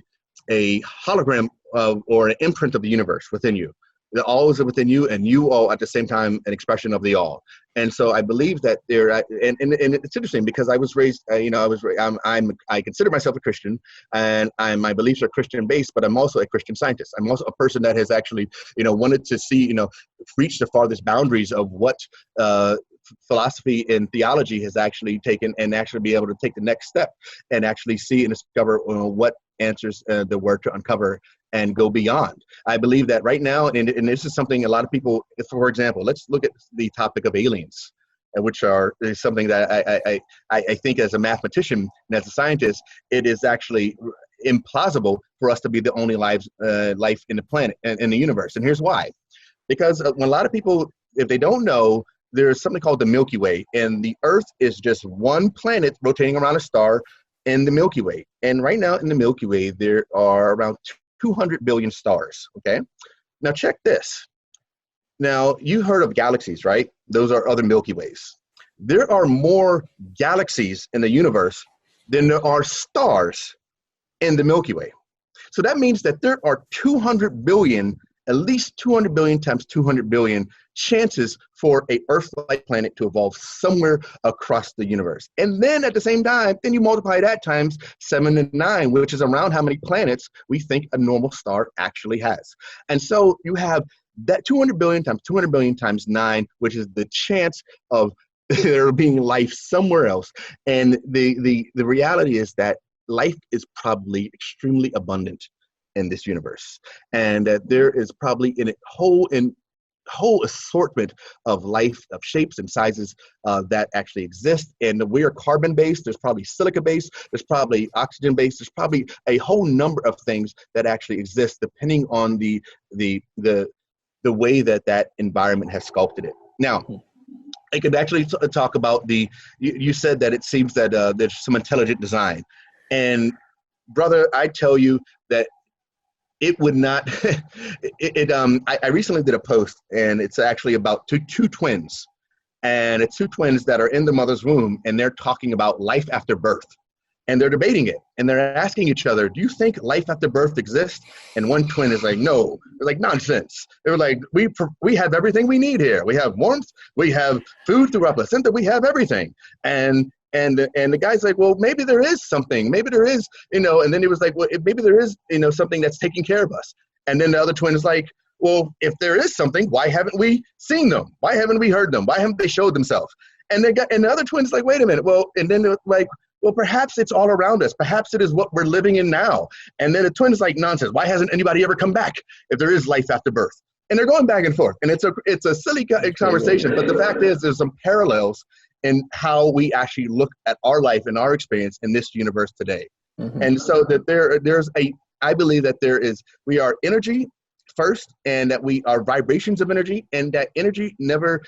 hologram or an imprint of the universe within you. The all is within you, and you all at the same time an expression of the all. And so I believe that there, and it's interesting because I was raised, I consider myself a Christian, and my beliefs are Christian based, but I'm also a Christian scientist. I'm also a person that has actually, wanted to see, reach the farthest boundaries of what philosophy and theology has actually taken, and actually be able to take the next step and actually see and discover what answers there were to uncover and go beyond. I believe that right now, and this is something a lot of people, for example, let's look at the topic of aliens, which is something that I think as a mathematician and as a scientist, it is actually implausible for us to be the only life in the planet, in the universe. And here's why. Because when a lot of people, if they don't know, there's something called the Milky Way, and the Earth is just one planet rotating around a star in the Milky Way. And right now in the Milky Way, there are around 200 billion stars, okay? Now check this. Now, you heard of galaxies, right? Those are other Milky Ways. There are more galaxies in the universe than there are stars in the Milky Way. So that means that there are 200 billion, at least 200 billion times 200 billion chances for a Earth-like planet to evolve somewhere across the universe. And then at the same time, then you multiply that times 7 and 9, which is around how many planets we think a normal star actually has. And so you have that 200 billion times 200 billion times 9, which is the chance of there being life somewhere else. And the reality is that life is probably extremely abundant in this universe, and that there is probably in a whole assortment of life, of shapes and sizes that actually exist. And we are carbon based. There's probably silica based. There's probably oxygen based. There's probably a whole number of things that actually exist depending on the way that environment has sculpted it. Now, I could actually talk about you said that it seems that there's some intelligent design, and brother, I tell you that it would not. I recently did a post, and it's actually about two twins, and it's two twins that are in the mother's womb, and they're talking about life after birth, and they're debating it, and they're asking each other, "Do you think life after birth exists?" And one twin is like, "No." They're like, "Nonsense." They're like, "We have everything we need here. We have warmth, we have food through our placenta, we have everything." And the guy's like, "Well, maybe there is something. Maybe there is, And then he was like, "Well, maybe there is, something that's taking care of us." And then the other twin is like, "Well, if there is something, why haven't we seen them? Why haven't we heard them? Why haven't they showed themselves?" And the other twin's like, "Wait a minute." Well, and then they're like, "Well, perhaps it's all around us. Perhaps it is what we're living in now." And then the twin is like, "Nonsense. Why hasn't anybody ever come back if there is life after birth?" And they're going back and forth. And it's a silly conversation. But the fact is, there's some parallels in how we actually look at our life and our experience in this universe today. Mm-hmm. And so that I believe that we are energy first, and that we are vibrations of energy, and that energy never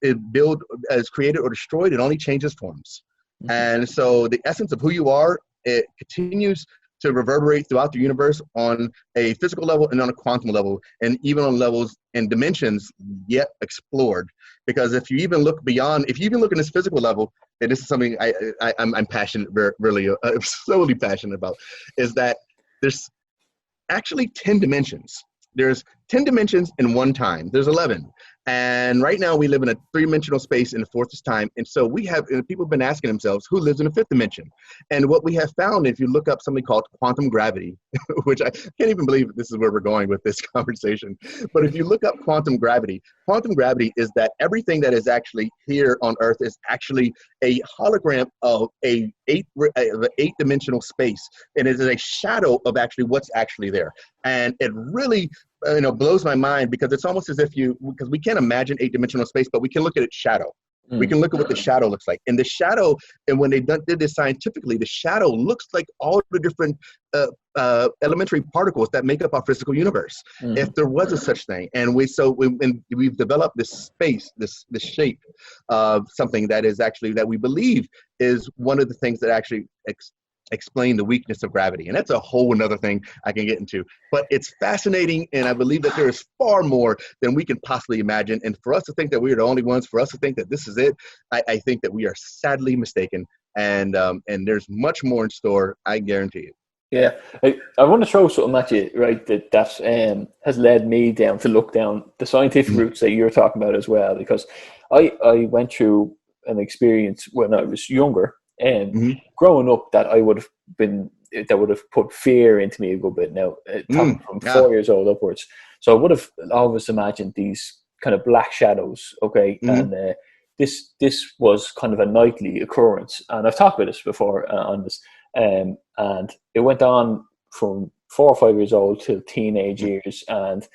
is created or destroyed. It only changes forms. Mm-hmm. And so the essence of who you are, it continues to reverberate throughout the universe on a physical level and on a quantum level, and even on levels and dimensions yet explored. Because if you even look beyond, if you even look in this physical level, and this is something I'm passionate, really, solely passionate about, is that there's actually 10 dimensions. There's 10 dimensions in one time. There's 11. And right now we live in a three-dimensional space in the fourth time. And so people have been asking themselves, who lives in a fifth dimension? And what we have found, if you look up something called quantum gravity, which I can't even believe this is where we're going with this conversation. But if you look up quantum gravity is that everything that is actually here on Earth is actually a hologram of an eight-dimensional space. And it is a shadow of actually what's actually there. And it really blows my mind, because it's almost as if because we can't imagine eight-dimensional space, but we can look at its shadow. We can look at what the shadow looks like. And the shadow, and when they did this scientifically, the shadow looks like all the different elementary particles that make up our physical universe, if there was a such thing. And we've developed this space, this shape of something that is actually, that we believe is one of the things that actually explain the weakness of gravity. And that's a whole another thing I can get into. But it's fascinating, and I believe that there is far more than we can possibly imagine. And for us to think that we are the only ones, for us to think that this is it, I think that we are sadly mistaken. And there's much more in store, I guarantee you. Yeah, I want to throw something at you, right, that has led me down to look down the scientific routes that you're talking about as well, because I went through an experience when I was younger, and growing up, that would have put fear into me a good bit. Now, from 4 years old upwards, so I would have always imagined these kind of black shadows. Okay, and this was kind of a nightly occurrence, and I've talked about this before on this, and it went on from 4 or 5 years old till teenage years, and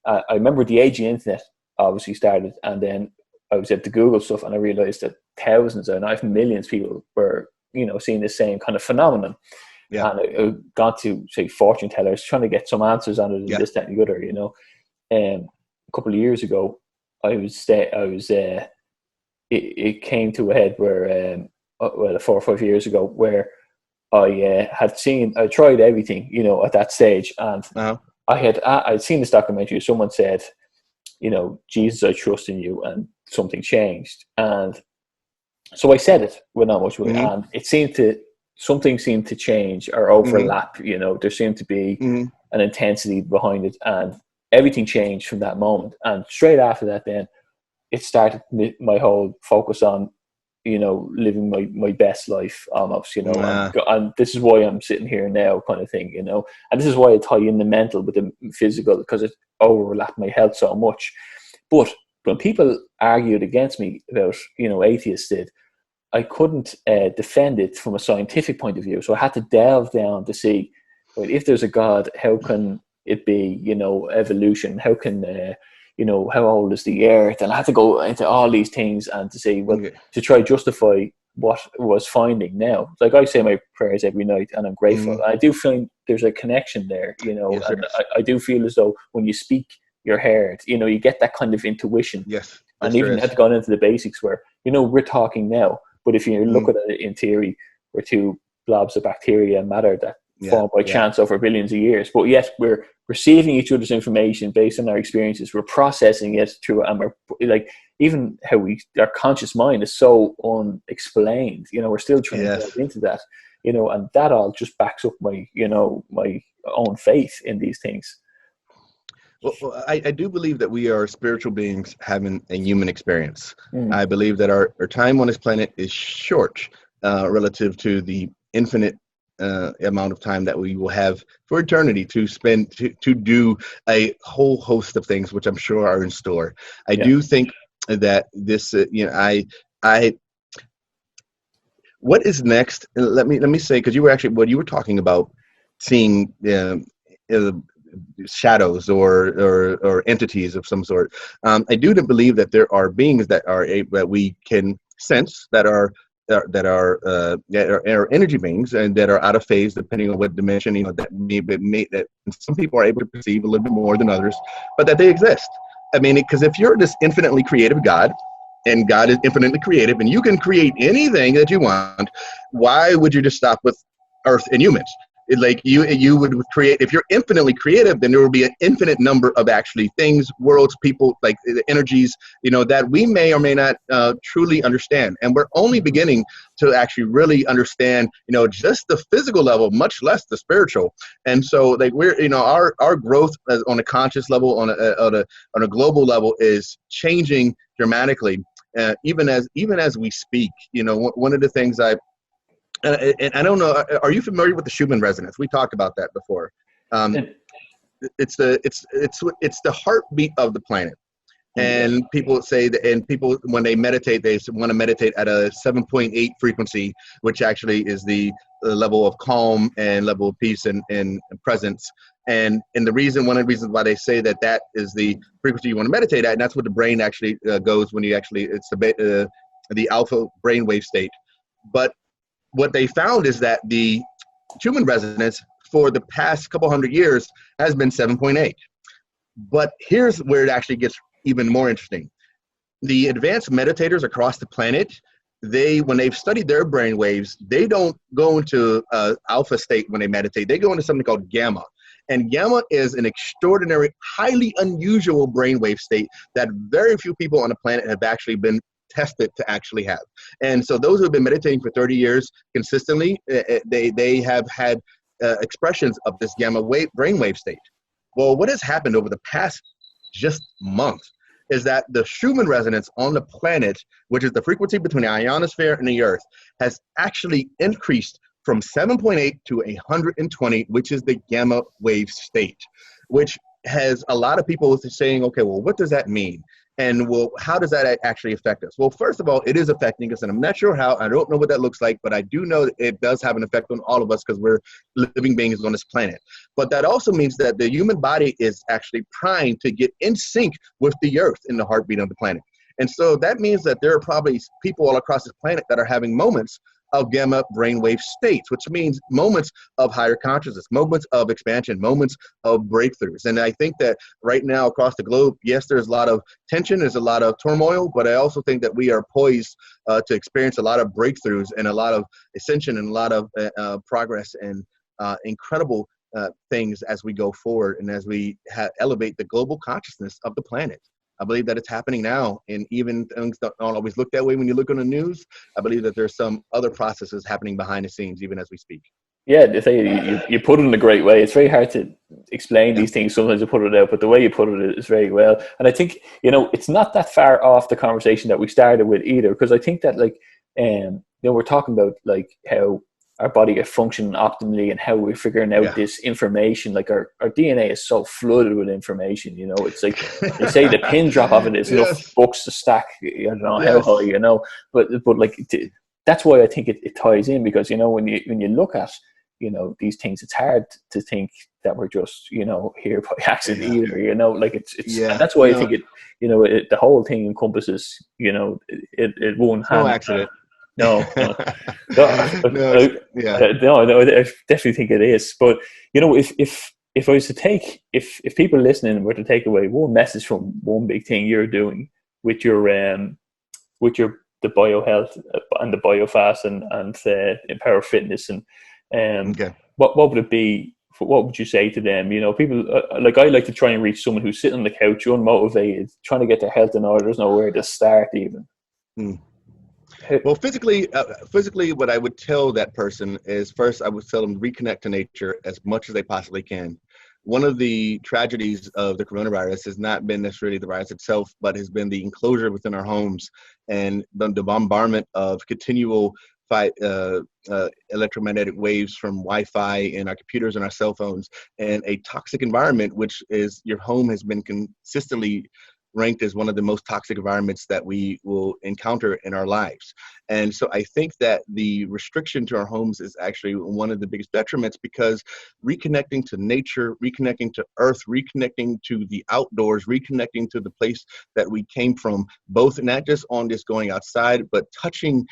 I remember the age of the internet obviously started, and then I was able to Google stuff, and I realized that thousands, and if millions of people were, seeing the same kind of phenomenon. Yeah. And I got to, say, fortune tellers, trying to get some answers on it, and this, that, and the other, a couple of years ago, it came to a head where, 4 or 5 years ago, where I I tried everything, at that stage, and I'd seen this documentary. Someone said, Jesus, I trust in you, and something changed. And so I said it with not much weight, and something seemed to change or overlap. There seemed to be an intensity behind it, and everything changed from that moment. And straight after that, then it started my whole focus on, living my best life almost, and this is why I'm sitting here now, kind of thing, and this is why I tie in the mental with the physical, because it overlapped my health so much. But when people argued against me about, atheists did, I couldn't defend it from a scientific point of view. So I had to delve down to see, well, if there's a God, how can it be, evolution? How can, how old is the earth? And I had to go into all these things and to say, well, to try to justify what was finding now. Like, I say my prayers every night, and I'm grateful. I do find there's a connection there, yes, and I do feel as though when you speak, you're heard. You get that kind of intuition. Yes. And even had gone into the basics where, we're talking now, but if you look at it in theory, we're two blobs of bacteria and matter that formed by chance over billions of years. But yet we're receiving each other's information based on our experiences. We're processing it through, and we're like, even how our conscious mind is so unexplained. We're still trying to delve into that. And that all just backs up my, my own faith in these things. Well, I do believe that we are spiritual beings having a human experience. I believe that our time on this planet is short relative to the infinite amount of time that we will have for eternity to spend to do a whole host of things, which I'm sure are in store. I do think that this, what is next? Let me say, because you were actually, what you were talking about, seeing shadows or entities of some sort. I do believe that there are beings that we can sense that are energy beings and that are out of phase depending on what dimension, that some people are able to perceive a little bit more than others, but that they exist. I mean, because if you're this infinitely creative God, and God is infinitely creative, and you can create anything that you want, why would you just stop with Earth and humans? Like you would create, if you're infinitely creative, then there will be an infinite number of actually things, worlds, people, like the energies, that we may or may not truly understand. And we're only beginning to actually really understand, just the physical level, much less the spiritual. And so, like, we're, our growth on a conscious level, on a global level, is changing dramatically, even as we speak. One of the things and I don't know, are you familiar with the Schumann resonance? We talked about that before. It's the heartbeat of the planet. And people say that, and people, when they meditate, they want to meditate at a 7.8 frequency, which actually is the level of calm and level of peace and presence. And one of the reasons why they say that is the frequency you want to meditate at, and that's what the brain actually goes when it's the alpha brainwave state. But what they found is that the Schumann resonance for the past couple hundred years has been 7.8. But here's where it actually gets even more interesting. The advanced meditators across the planet, when they've studied their brain waves, they don't go into alpha state when they meditate. They go into something called gamma. And gamma is an extraordinary, highly unusual brainwave state that very few people on the planet have actually been tested to actually have. And so those who have been meditating for 30 years consistently, they have had expressions of this gamma brainwave state. Well, what has happened over the past just month is that the Schumann resonance on the planet, which is the frequency between the ionosphere and the Earth, has actually increased from 7.8 to 120, which is the gamma wave state, which has a lot of people saying, okay, well, what does that mean? And well, how does that actually affect us? Well, first of all, it is affecting us, and I'm not sure how. I don't know what that looks like, but I do know that it does have an effect on all of us because we're living beings on this planet. But that also means that the human body is actually primed to get in sync with the Earth in the heartbeat of the planet. And so that means that there are probably people all across this planet that are having moments of gamma brainwave states, which means moments of higher consciousness, moments of expansion, moments of breakthroughs. And I think that right now across the globe, yes, there's a lot of tension, there's a lot of turmoil, but I also think that we are poised to experience a lot of breakthroughs and a lot of ascension and a lot of progress and incredible things as we go forward and as we elevate the global consciousness of the planet. I believe that it's happening now, and even things don't always look that way when you look on the news. I believe that there's some other processes happening behind the scenes, even as we speak. Yeah, they say you put it in a great way. It's very hard to explain these things. Sometimes you put it out, but the way you put it is very well. And I think, it's not that far off the conversation that we started with either, because I think that we're talking about like how our body are functioning optimally and how we're figuring out this information. Like our DNA is so flooded with information, it's like they say the pin drop of it is enough books to stack, I don't know how high, but like that's why I think it ties in, because, when you look at, these things, it's hard to think that we're just, here by accident either, like it's and that's why I think the whole thing encompasses, it won't have no accident. No, I definitely think it is. But if I was to take, if people listening were to take away one message from one big thing you're doing with your the biohealth and the biofast and Empower Fitness and what would it be? What would you say to them? People like I like to try and reach someone who's sitting on the couch, unmotivated, trying to get their health in order. There's nowhere to start even. Well, physically, what I would tell that person is, first, I would tell them reconnect to nature as much as they possibly can. One of the tragedies of the coronavirus has not been necessarily the virus itself, but has been the enclosure within our homes and the bombardment of continual electromagnetic waves from Wi-Fi and our computers and our cell phones, and a toxic environment, which is your home has been consistently ranked as one of the most toxic environments that we will encounter in our lives. And so I think that the restriction to our homes is actually one of the biggest detriments, because reconnecting to nature, reconnecting to earth, reconnecting to the outdoors, reconnecting to the place that we came from, both not just on just going outside, but touching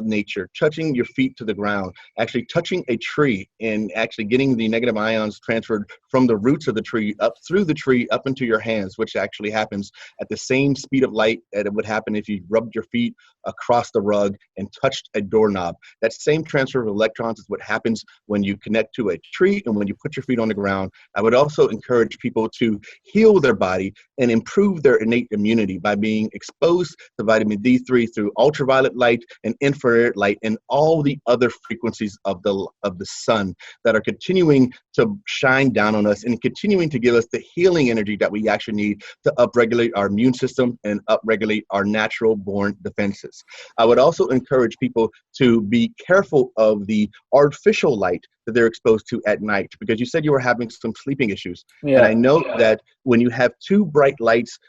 nature, touching your feet to the ground, actually touching a tree and actually getting the negative ions transferred from the roots of the tree up through the tree up into your hands, which actually happens at the same speed of light that it would happen if you rubbed your feet across the rug and touched a doorknob. That same transfer of electrons is what happens when you connect to a tree and when you put your feet on the ground. I would also encourage people to heal their body and improve their innate immunity by being exposed to vitamin D3 through ultraviolet light and infrared light and all the other frequencies of the sun that are continuing to shine down on us and continuing to give us the healing energy that we actually need to upregulate our immune system and upregulate our natural born defenses. I would also encourage people to be careful of the artificial light that they're exposed to at night, because you said you were having some sleeping issues. Yeah. And I know that when you have too bright lights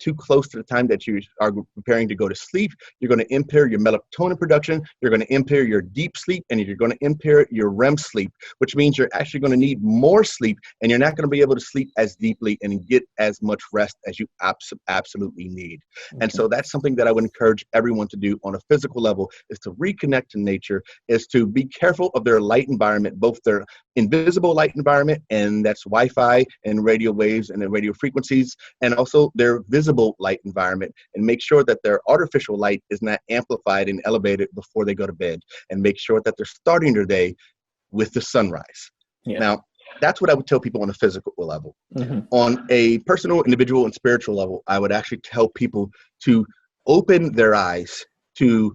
too close to the time that you are preparing to go to sleep, you're going to impair your melatonin production, you're going to impair your deep sleep, and you're going to impair your REM sleep, which means you're actually going to need more sleep, and you're not going to be able to sleep as deeply and get as much rest as you absolutely need. Okay. And so that's something that I would encourage everyone to do on a physical level, is to reconnect to nature, is to be careful of their light environment, both their invisible light environment, and that's Wi-Fi and radio waves and the radio frequencies, and also their visible light environment, and make sure that their artificial light is not amplified and elevated before they go to bed, and make sure that they're starting their day with the sunrise. Yeah. Now, that's what I would tell people on a physical level. Mm-hmm. On a personal, individual, and spiritual level, I would actually tell people to open their eyes, to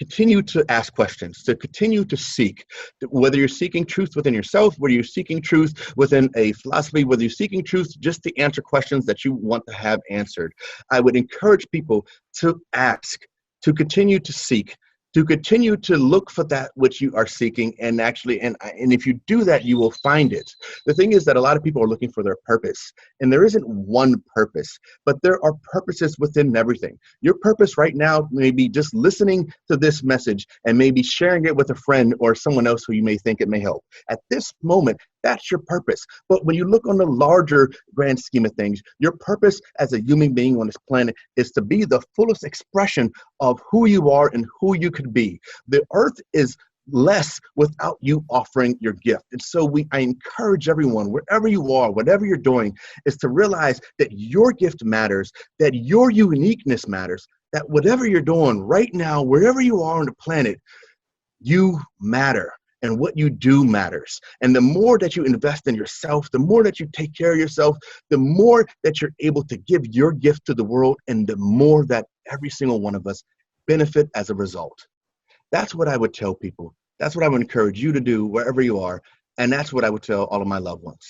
continue to ask questions, to continue to seek, whether you're seeking truth within yourself, whether you're seeking truth within a philosophy, whether you're seeking truth just to answer questions that you want to have answered. I would encourage people to ask, to continue to seek, to continue to look for that which you are seeking, and actually, and if you do that, you will find it. The thing is that a lot of people are looking for their purpose, and there isn't one purpose, but there are purposes within everything. Your purpose right now may be just listening to this message and maybe sharing it with a friend or someone else who you may think it may help. At this moment, that's your purpose. But when you look on the larger grand scheme of things, your purpose as a human being on this planet is to be the fullest expression of who you are and who you could be. The earth is less without you offering your gift. And so I encourage everyone, wherever you are, whatever you're doing, is to realize that your gift matters, that your uniqueness matters, that whatever you're doing right now, wherever you are on the planet, you matter. And what you do matters. And the more that you invest in yourself, the more that you take care of yourself, the more that you're able to give your gift to the world, and the more that every single one of us benefit as a result. That's what I would tell people. That's what I would encourage you to do wherever you are. And that's what I would tell all of my loved ones.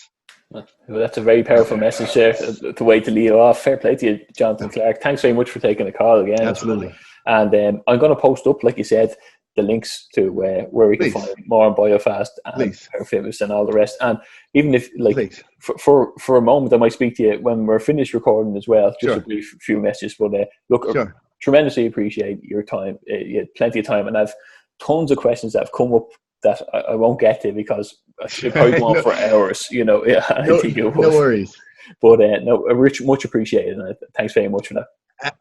Well, that's a very powerful message there. The way to lead off. Fair play to you, Jonathan Clark. Thanks very much for taking the call again. Absolutely. And I'm going to post up, like you said, the links to where we can find more on BioFast and Fitness and all the rest. And even if, like, for a moment, I might speak to you when we're finished recording as well, just a brief few messages. But look, tremendously appreciate your time. You had plenty of time, and I've tons of questions that have come up that I won't get to because I should probably go on for hours. You know, no worries. But Rich, much appreciated, and thanks very much for that.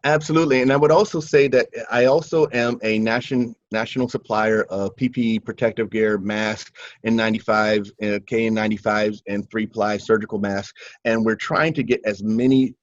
Absolutely. And I would also say that I also am a national supplier of PPE, protective gear, masks, N95, KN95s, and 3-ply surgical masks. And we're trying to get as many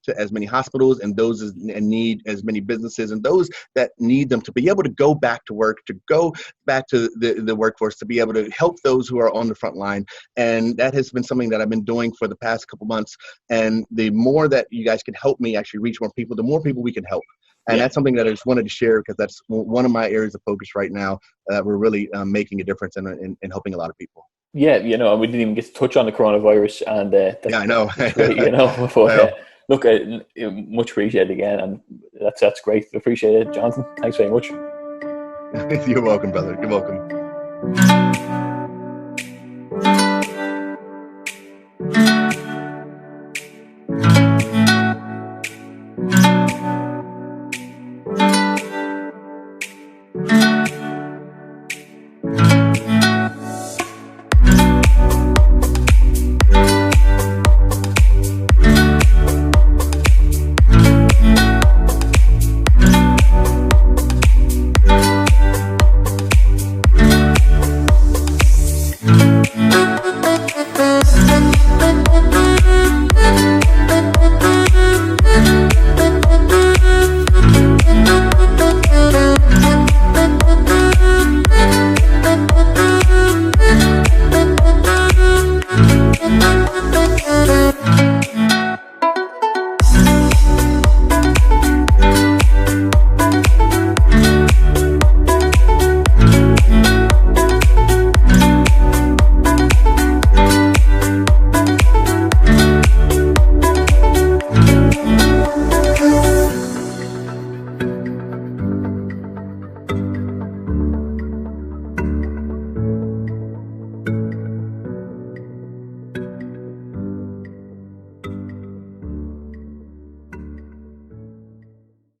hospitals and those in need, as many businesses and those that need them, to be able to go back to work, to go back to the workforce, to be able to help those who are on the front line. And that has been something that I've been doing for the past couple months. And the more that you guys can help me actually reach more people, the more people we can help. And that's something that I just wanted to share, because that's one of my areas of focus right now. We're really making a difference in helping a lot of people. Yeah, we didn't even get to touch on the coronavirus, and I know. That's great, but, look, much appreciated again, and that's great. Appreciate it, Jonathan. Thanks very much. You're welcome, brother. You're welcome.